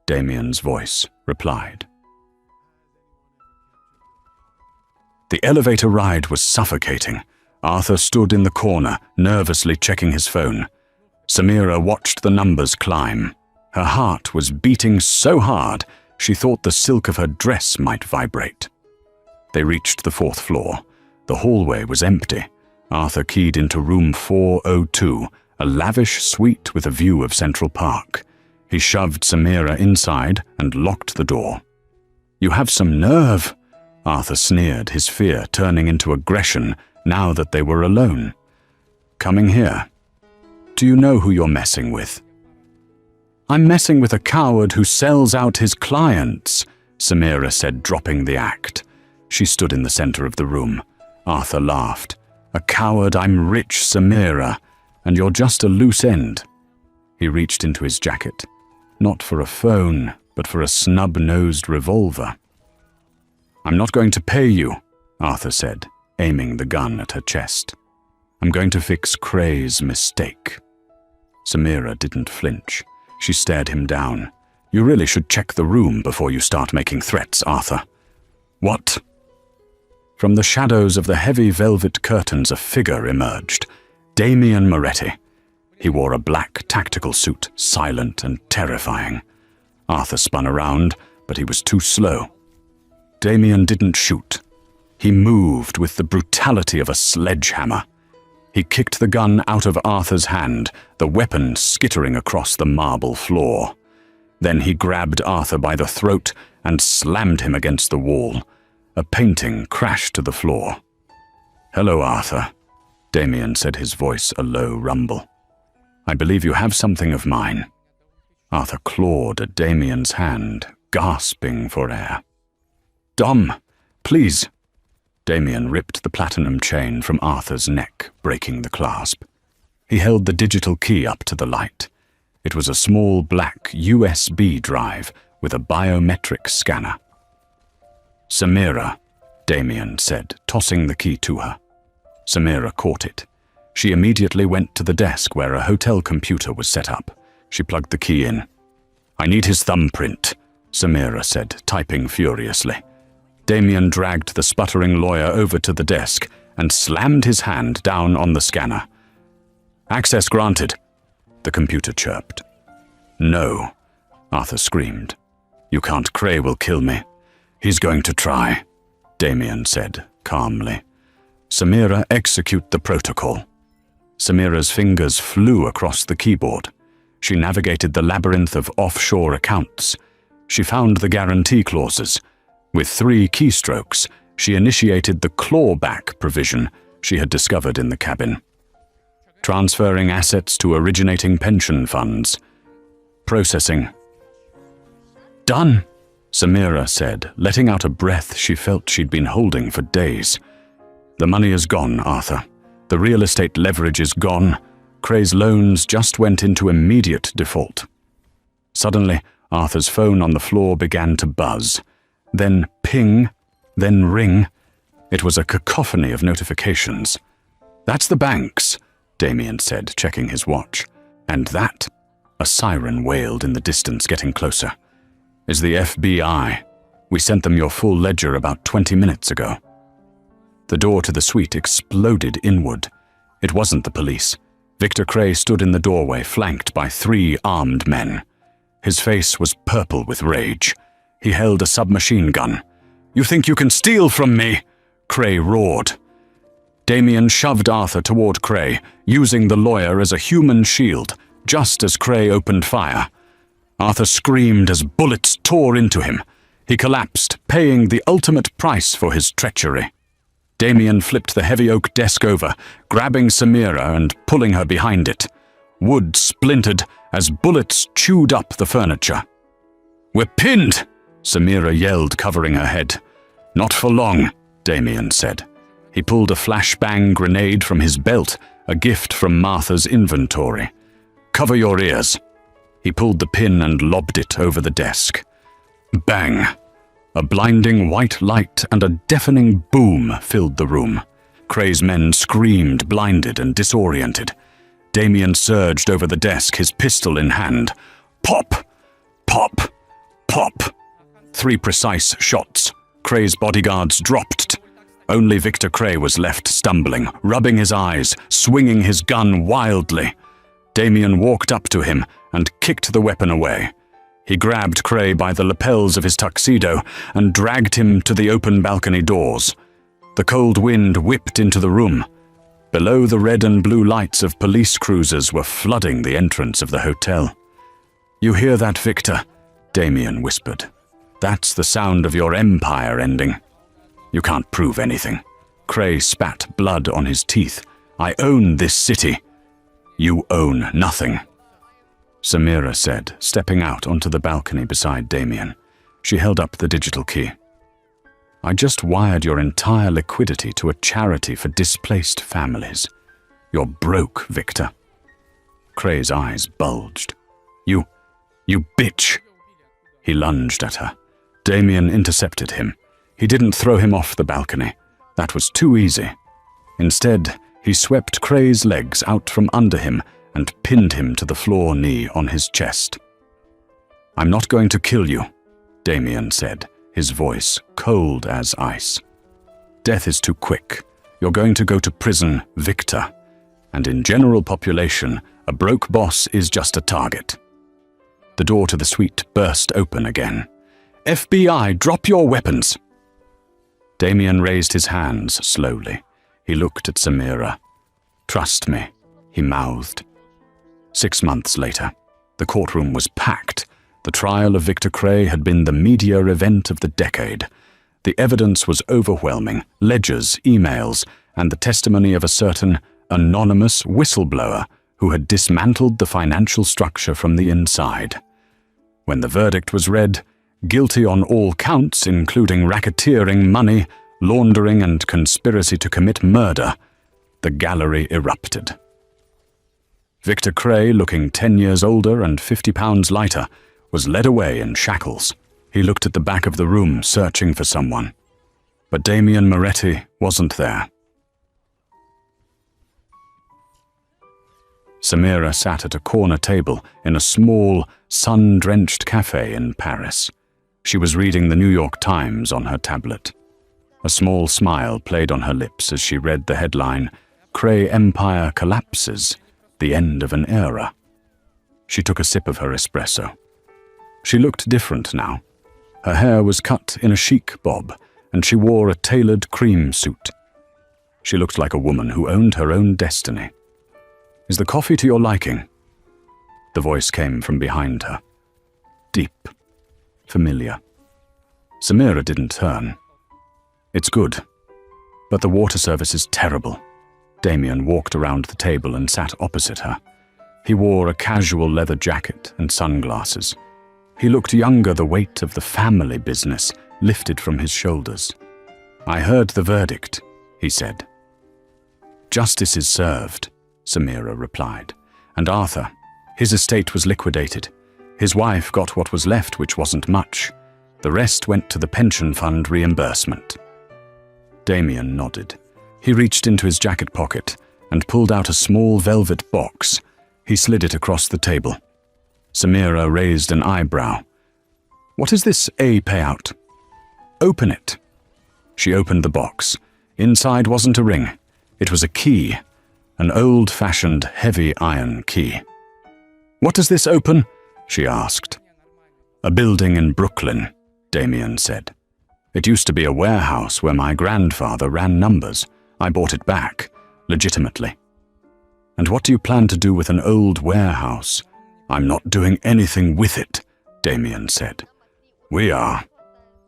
Damien's voice replied. The elevator ride was suffocating. Arthur stood in the corner, nervously checking his phone. Samira watched the numbers climb. Her heart was beating so hard, She thought the silk of her dress might vibrate. They reached the 4th floor. The hallway was empty. Arthur keyed into room 402, a lavish suite with a view of Central Park. He shoved Samira inside and locked the door. "You have some nerve," Arthur sneered, his fear turning into aggression now that they were alone. "Coming here. Do you know who you're messing with?" "I'm messing with a coward who sells out his clients," Samira said, dropping the act. She stood in the center of the room. Arthur laughed. "A coward, I'm rich, Samira, and you're just a loose end." He reached into his jacket. Not for a phone, but for a snub-nosed revolver. "I'm not going to pay you," Arthur said, aiming the gun at her chest. "I'm going to fix Cray's mistake." Samira didn't flinch. She stared him down. "You really should check the room before you start making threats, Arthur." "What?" From the shadows of the heavy velvet curtains a figure emerged. Damien Moretti. He wore a black tactical suit, silent and terrifying. Arthur spun around, but he was too slow. Damien didn't shoot. He moved with the brutality of a sledgehammer. He kicked the gun out of Arthur's hand, the weapon skittering across the marble floor. Then he grabbed Arthur by the throat and slammed him against the wall. A painting crashed to the floor. "Hello, Arthur," Damien said, his voice a low rumble. "I believe you have something of mine." Arthur clawed at Damien's hand, gasping for air. "Dom, please." Damien ripped the platinum chain from Arthur's neck, breaking the clasp. He held the digital key up to the light. It was a small black USB drive with a biometric scanner. "Samira," Damien said, tossing the key to her. Samira caught it. She immediately went to the desk where a hotel computer was set up. She plugged the key in. "I need his thumbprint," Samira said, typing furiously. Damien dragged the sputtering lawyer over to the desk and slammed his hand down on the scanner. "Access granted," the computer chirped. "No," Arthur screamed. "You can't. Cray will kill me." "He's going to try," Damien said calmly. "Samira, execute the protocol." Samira's fingers flew across the keyboard. She navigated the labyrinth of offshore accounts. She found the guarantee clauses. With 3 keystrokes, she initiated the clawback provision she had discovered in the cabin. Transferring assets to originating pension funds. Processing. "Done," Samira said, letting out a breath she felt she'd been holding for days. "The money is gone, Arthur. The real estate leverage is gone. Cray's loans just went into immediate default." Suddenly, Arthur's phone on the floor began to buzz. Then ping, then ring. It was a cacophony of notifications. "That's the banks," Damien said, checking his watch. "And that," a siren wailed in the distance, getting closer, "is the FBI. We sent them your full ledger about 20 minutes ago." The door to the suite exploded inward. It wasn't the police. Victor Cray stood in the doorway, flanked by 3 armed men. His face was purple with rage. He held a submachine gun. "You think you can steal from me?" Cray roared. Damien shoved Arthur toward Cray, using the lawyer as a human shield, just as Cray opened fire. Arthur screamed as bullets tore into him. He collapsed, paying the ultimate price for his treachery. Damien flipped the heavy oak desk over, grabbing Samira and pulling her behind it. Wood splintered as bullets chewed up the furniture. "We're pinned!" Samira yelled, covering her head. "Not for long," Damien said. He pulled a flashbang grenade from his belt, a gift from Martha's inventory. "Cover your ears." He pulled the pin and lobbed it over the desk. Bang! A blinding white light and a deafening boom filled the room. Cray's men screamed, blinded and disoriented. Damien surged over the desk, his pistol in hand. Pop! Pop! Pop! 3 precise shots. Cray's bodyguards dropped. Only Victor Cray was left stumbling, rubbing his eyes, swinging his gun wildly. Damien walked up to him and kicked the weapon away. He grabbed Cray by the lapels of his tuxedo and dragged him to the open balcony doors. The cold wind whipped into the room. Below, the red and blue lights of police cruisers were flooding the entrance of the hotel. "You hear that, Victor?" Damien whispered. "That's the sound of your empire ending." "You can't prove anything." Cray spat blood on his teeth. "I own this city." "You own nothing," Samira said, stepping out onto the balcony beside Damien. She held up the digital key. "I just wired your entire liquidity to a charity for displaced families. You're broke, Victor." Cray's eyes bulged. You bitch!" He lunged at her. Damien intercepted him. He didn't throw him off the balcony. That was too easy. Instead, he swept Cray's legs out from under him and pinned him to the floor knee on his chest. "I'm not going to kill you," Damien said, his voice cold as ice. "Death is too quick. You're going to go to prison, Victor. And in general population, a broke boss is just a target." The door to the suite burst open again. "FBI, drop your weapons!" Damien raised his hands slowly. He looked at Samira. "Trust me," he mouthed. 6 months later, the courtroom was packed. The trial of Victor Cray had been the media event of the decade. The evidence was overwhelming: ledgers, emails, and the testimony of a certain anonymous whistleblower who had dismantled the financial structure from the inside. When the verdict was read, guilty on all counts, including racketeering, money laundering, and conspiracy to commit murder, the gallery erupted. Victor Cray, looking 10 years older and 50 pounds lighter, was led away in shackles. He looked at the back of the room, searching for someone. But Damien Moretti wasn't there. Samira sat at a corner table in a small, sun-drenched cafe in Paris. She was reading the New York Times on her tablet. A small smile played on her lips as she read the headline, "Cray Empire Collapses, the End of an Era." She took a sip of her espresso. She looked different now. Her hair was cut in a chic bob, and she wore a tailored cream suit. She looked like a woman who owned her own destiny. "Is the coffee to your liking?" The voice came from behind her. Deep. Familiar. Samira didn't turn. "It's good, but the water service is terrible." Damien walked around the table and sat opposite her. He wore a casual leather jacket and sunglasses. He looked younger, the weight of the family business lifted from his shoulders. "I heard the verdict," he said. "Justice is served," Samira replied. "And Arthur, his estate was liquidated. His wife got what was left, which wasn't much. The rest went to the pension fund reimbursement." Damien nodded. He reached into his jacket pocket and pulled out a small velvet box. He slid it across the table. Samira raised an eyebrow. "What is this A payout?" "Open it." She opened the box. Inside wasn't a ring. It was a key, an old-fashioned heavy iron key. "What does this open?" she asked. "A building in Brooklyn," Damien said. "It used to be a warehouse where my grandfather ran numbers. I bought it back, legitimately." "And what do you plan to do with an old warehouse?" "I'm not doing anything with it," Damien said. "We are."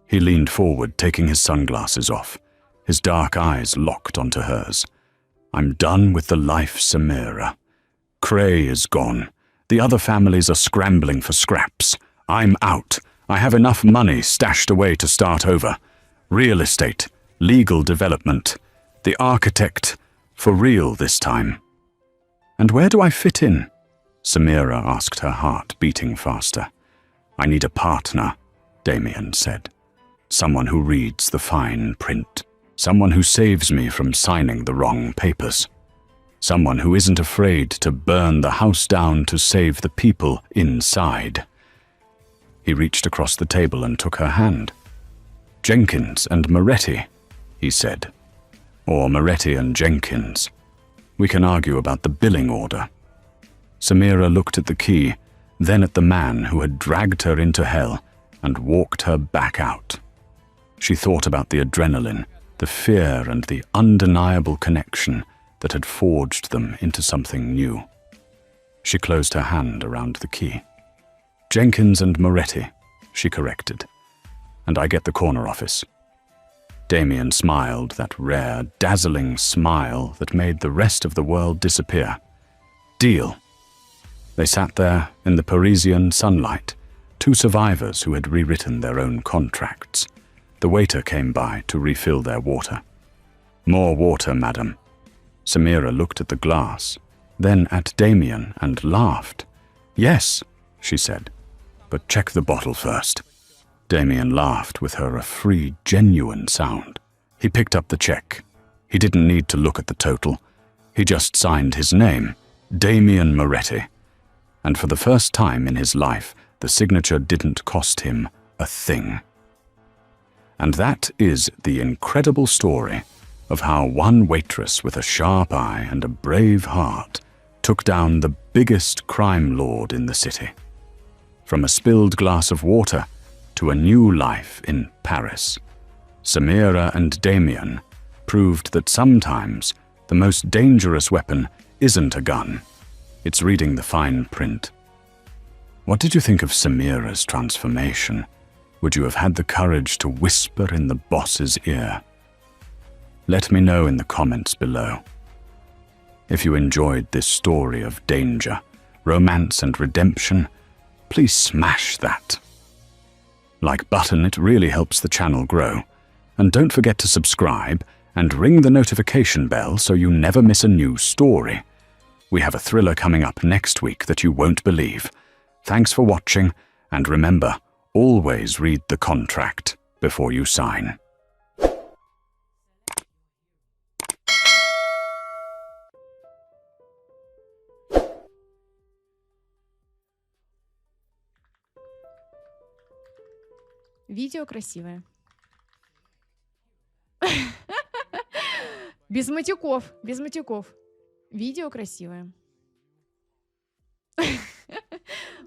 He leaned forward, taking his sunglasses off. His dark eyes locked onto hers. "I'm done with the life, Samira. Cray is gone. The other families are scrambling for scraps. I'm out. I have enough money stashed away to start over. Real estate, legal development, the architect, for real this time." "And where do I fit in?" Samira asked, her heart beating faster. "I need a partner," Damien said. "Someone who reads the fine print. Someone who saves me from signing the wrong papers. Someone who isn't afraid to burn the house down to save the people inside." He reached across the table and took her hand. "Jenkins and Moretti," he said. "Or Moretti and Jenkins. We can argue about the billing order." Samira looked at the key then at the man who had dragged her into hell and walked her back out. She thought about the adrenaline, the fear, and the undeniable connection that had forged them into something new. She closed her hand around the key. "Jenkins and Moretti," she corrected. "And I get the corner office." Damien smiled, that rare, dazzling smile that made the rest of the world disappear. "Deal." They sat there in the Parisian sunlight, two survivors who had rewritten their own contracts. The waiter came by to refill their water. "More water, madam." Samira looked at the glass, then at Damien and laughed. "Yes," she said, "but check the bottle first." Damien laughed with her a free, genuine sound. He picked up the check. He didn't need to look at the total. He just signed his name, Damien Moretti. And for the first time in his life, the signature didn't cost him a thing. And that is the incredible story of how one waitress with a sharp eye and a brave heart took down the biggest crime lord in the city. From a spilled glass of water to a new life in Paris, Samira and Damien proved that sometimes the most dangerous weapon isn't a gun, it's reading the fine print. What did you think of Samira's transformation? Would you have had the courage to whisper in the boss's ear? Let me know in the comments below. If you enjoyed this story of danger, romance, and redemption, please smash that like button. It really helps the channel grow. And don't forget to subscribe and ring the notification bell so you never miss a new story. We have a thriller coming up next week that you won't believe. Thanks for watching, and remember, always read the contract before you sign. Видео красивое. Без матюков, без матюков. Видео красивое.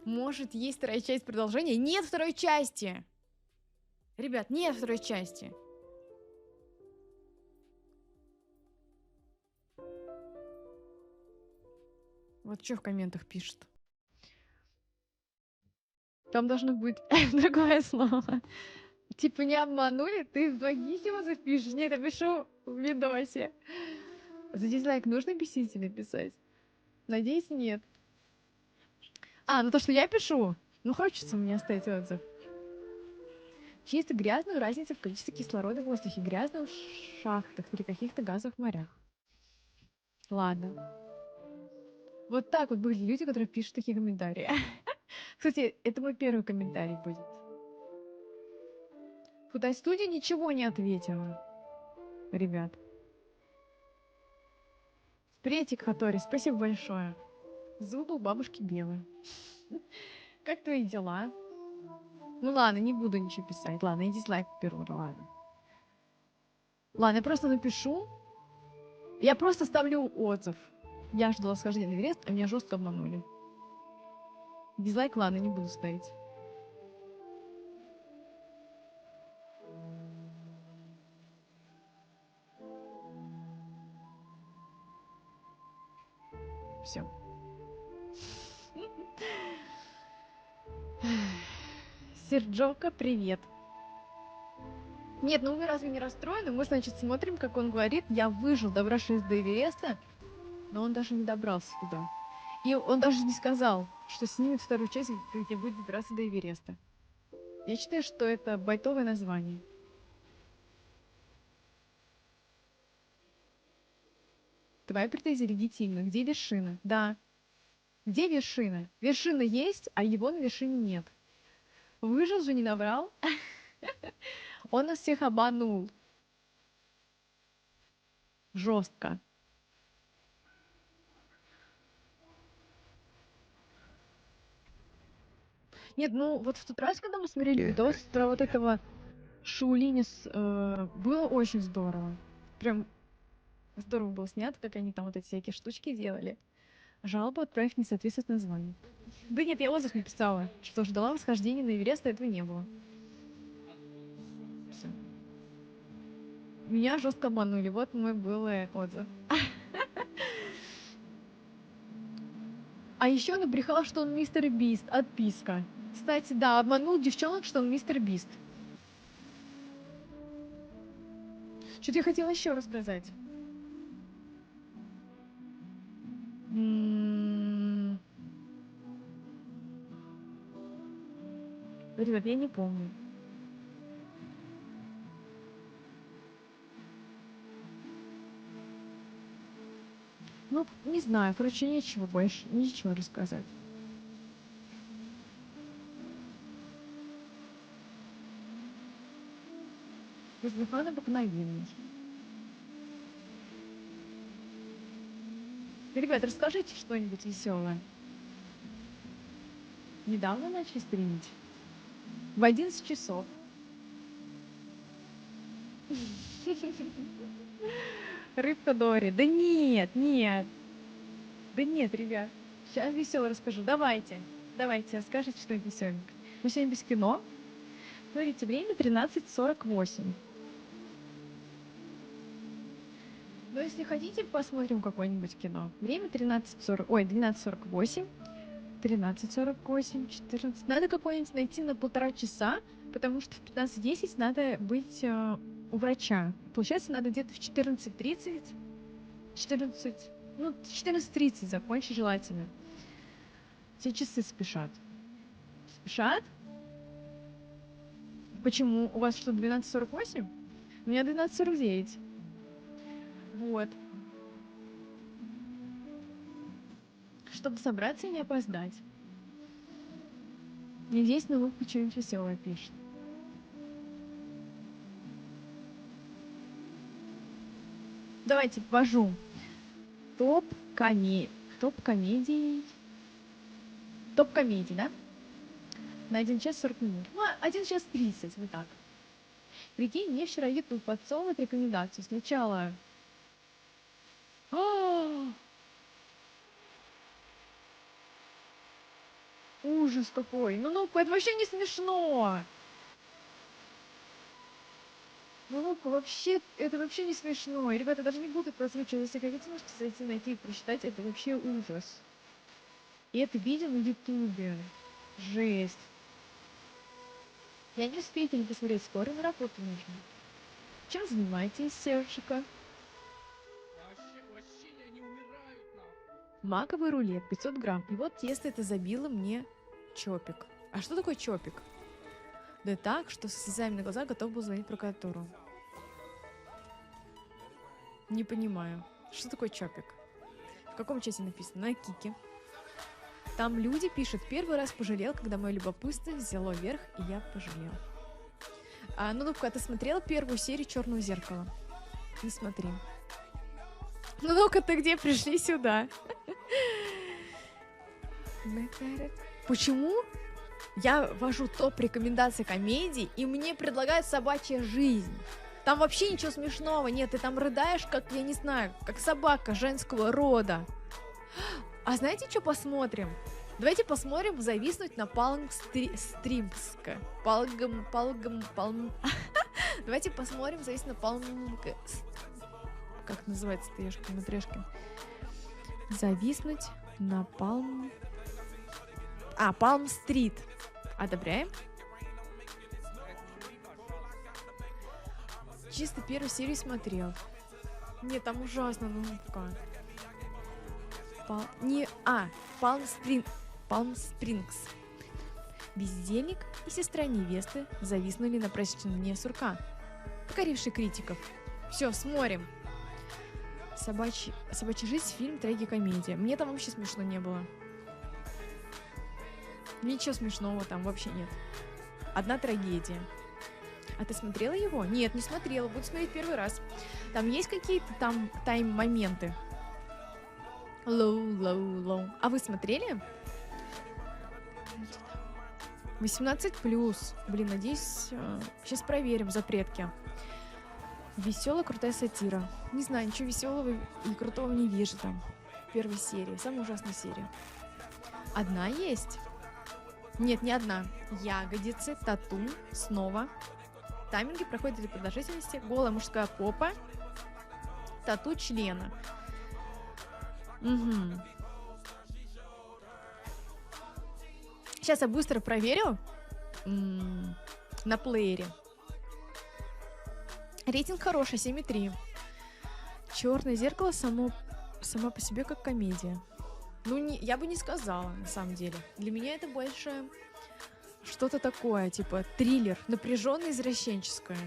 Может, есть вторая часть продолжения? Нет второй части! Ребят, нет второй части. Вот что в комментах пишет. Там должно быть другое слово. Типа не обманули, ты в логисимо запишешь. Нет, я пишу в видосе. За дизлайк нужно бесительно писать? Надеюсь, нет. А, ну то, что я пишу, ну хочется мне оставить отзыв. Чисто грязную разницу в количестве кислорода в воздухе, грязно в шахтах или каких-то газовых морях. Ладно. Вот так вот были люди, которые пишут такие комментарии. Кстати, это мой первый комментарий будет. Фотостудия ничего не ответила. Ребят. Спретик, который, спасибо большое. Зубы у бабушки белые. Как твои дела? Ну ладно, не буду ничего писать. Ладно, и дизлайк беру, ладно. Ладно, я просто напишу. Я просто ставлю отзыв. Я ждала схождения в Эверест, а меня жестко обманули. Дизлайк, ладно, не буду ставить. Все. Серджока, привет. Нет, ну мы разве не расстроены? Мы, значит, смотрим, как он говорит, я выжил, добравшись до Эвереста, но он даже не добрался туда. И он даже не сказал, что снимет вторую часть, где будет добираться до Эвереста. Я считаю, что это байтовое название. Твоя претензия легитимна. Где вершина? Да. Где вершина? Вершина есть, а его на вершине нет. Выжил же, не набрал. Он нас всех обманул. Жестко. Нет, ну вот в тот раз, когда мы смотрели видос про вот этого Шаулинис, было очень здорово. Прям здорово было снято, как они там вот эти всякие штучки делали. Жалобу отправив не соответствует названию. Да нет, я отзыв написала, что ждала восхождения на Эверест, а этого не было. Всё. Меня жестко обманули, вот мой был отзыв. А еще она брехала, что он мистер Бист. Отписка. Кстати, да, обманул девчонок, что он мистер Бист. Что-то я хотела еще рассказать. Ребят, я не помню. Ну, не знаю, короче, нечего больше, ничего рассказать. Воздухан обыкновенный. Ребят, расскажите что-нибудь веселое. Недавно начали стримить. В 11 часов. Рыбка Дори. Да нет, нет. Да нет, ребят. Сейчас весело расскажу. Давайте. Давайте, расскажите что-нибудь веселенькое. Мы сегодня без кино. Смотрите, время 13:48. Но если хотите, посмотрим какое-нибудь кино. Время 13:40. Ой, 12:48. 13:48, 14. Надо какое-нибудь найти на 1,5 часа, потому что в 15:10 надо быть у врача. Получается, надо где-то в 14:30, 14, ну, 14:30 закончить желательно. Все часы спешат. Спешат? Почему? У вас что, 12:48? У меня 12:49. Вот. Чтобы собраться и не опоздать. Надеюсь, на Лука что-нибудь веселое пишет. Давайте ввожу. Топ-комедий. Топ-комедий. Топ-комедий, да? На 1 час 40 минут. Ну, 1 час 30, вот так. Прикинь, мне вчера YouTube подсовывает рекомендацию. Сначала... Ужас какой. Ну, это вообще не смешно. Ну, вообще, это вообще не смешно. И ребята даже не будут прозвучивать. Если хотите, можете зайти, найти и прочитать. Это вообще ужас. И это видео на Ютубе. Жесть. Я не успею не посмотреть, скоро на работу нужно. Чем занимаетесь, Сержика? Маковый рулет, 500 грамм. И вот тесто это забило мне чопик. А что такое чопик? Да так, что со слезами на глазах готов был звонить в прокуратуру. Не понимаю. Что такое чопик? В каком чате написано? На Кике. Там люди пишут, первый раз пожалел, когда мое любопытство взяло верх, и я пожалел. Ну-ка, ты смотрела первую серию «Черного зеркала»? Не смотри. Ну-ка, ты где? Пришли сюда. Почему я ввожу топ рекомендаций комедий, и мне предлагают «Собачья жизнь»? Там вообще ничего смешного нет, ты там рыдаешь, как, я не знаю, как собака женского рода. А знаете, что посмотрим? Давайте посмотрим «Зависнуть на Палм-Стримска». Давайте посмотрим «Зависнуть на Палм...» Как называется Матрешкин? «Зависнуть на Палм-Стрит». Одобряем? Чисто первую серию смотрел. Нет, там ужасно, ну-ка. Палм-Спрингс. Бездельник и сестра невесты зависнули на праздничном сурка, покоривший критиков. Все, смотрим. Собачья жизнь, фильм трагикомедия. Мне там вообще смешно не было. Ничего смешного там вообще нет. Одна трагедия. А ты смотрела его? Нет, не смотрела. Буду смотреть первый раз. Там есть какие-то там тайм-моменты? Лоу. А вы смотрели? 18+. Блин, надеюсь, сейчас проверим запретки. Веселая, крутая сатира. Не знаю, ничего веселого и крутого не вижу там. Первой серии. Самая ужасная серия. Одна есть? Нет, не одна. Ягодицы, тату, снова. Тайминги проходят для продолжительности. Голая мужская попа. Тату члена. Угу. Сейчас я быстро проверю на плеере. Рейтинг хороший, 7,3. Черное зеркало само по себе как комедия. Ну, я бы не сказала, на самом деле. Для меня это больше что-то такое, типа триллер, напряженное, извращенческое.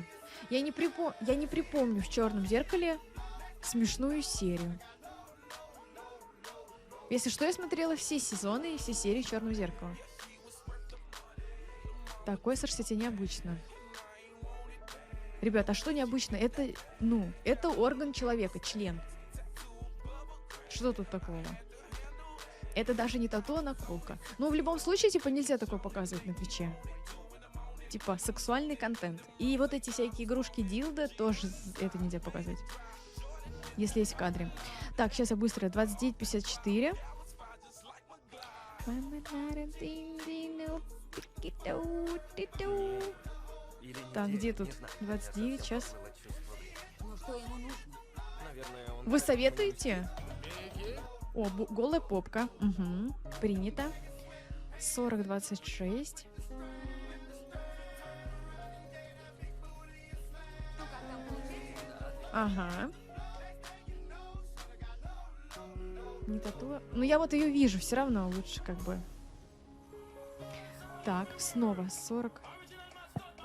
Я не припомню в черном зеркале смешную серию. Если что, я смотрела все сезоны и все серии Черного зеркала. Такое, кстати, необычно. Ребята, а что необычно? Это орган человека, член. Что тут такого? Это даже не тату, а наколка. Но в любом случае, типа, нельзя такое показывать на Твиче. Типа, сексуальный контент. И вот эти всякие игрушки дилда тоже это нельзя показывать. Если есть в кадре. Так, сейчас я быстро. 29:54. Так, где тут? 29, сейчас. Вы советуете? О, голая попка. Угу. Принято. 40-26. Ага. Не тату. Ну, я вот ее вижу, все равно лучше как бы. Так, снова 40.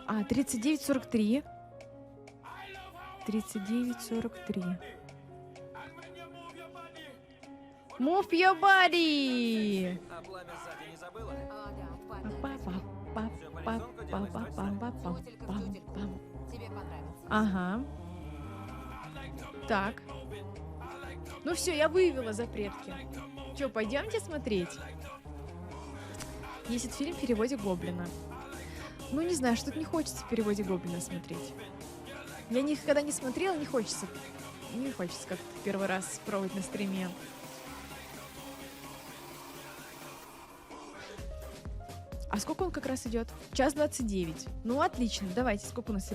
39-43. 39-43. Move your body! А пламя сзади не забыла? Тебе понравится. Ага. Так. Ну все, я выявила запретки. Че, пойдемте смотреть? Есть этот фильм в переводе Гоблина. Ну, не знаю, что-то не хочется в переводе Гоблина смотреть. Я никогда не смотрела, не хочется. Не хочется как-то первый раз пробовать на стриме. А сколько он как раз идет? 1:29. Ну, отлично. Давайте, сколько у нас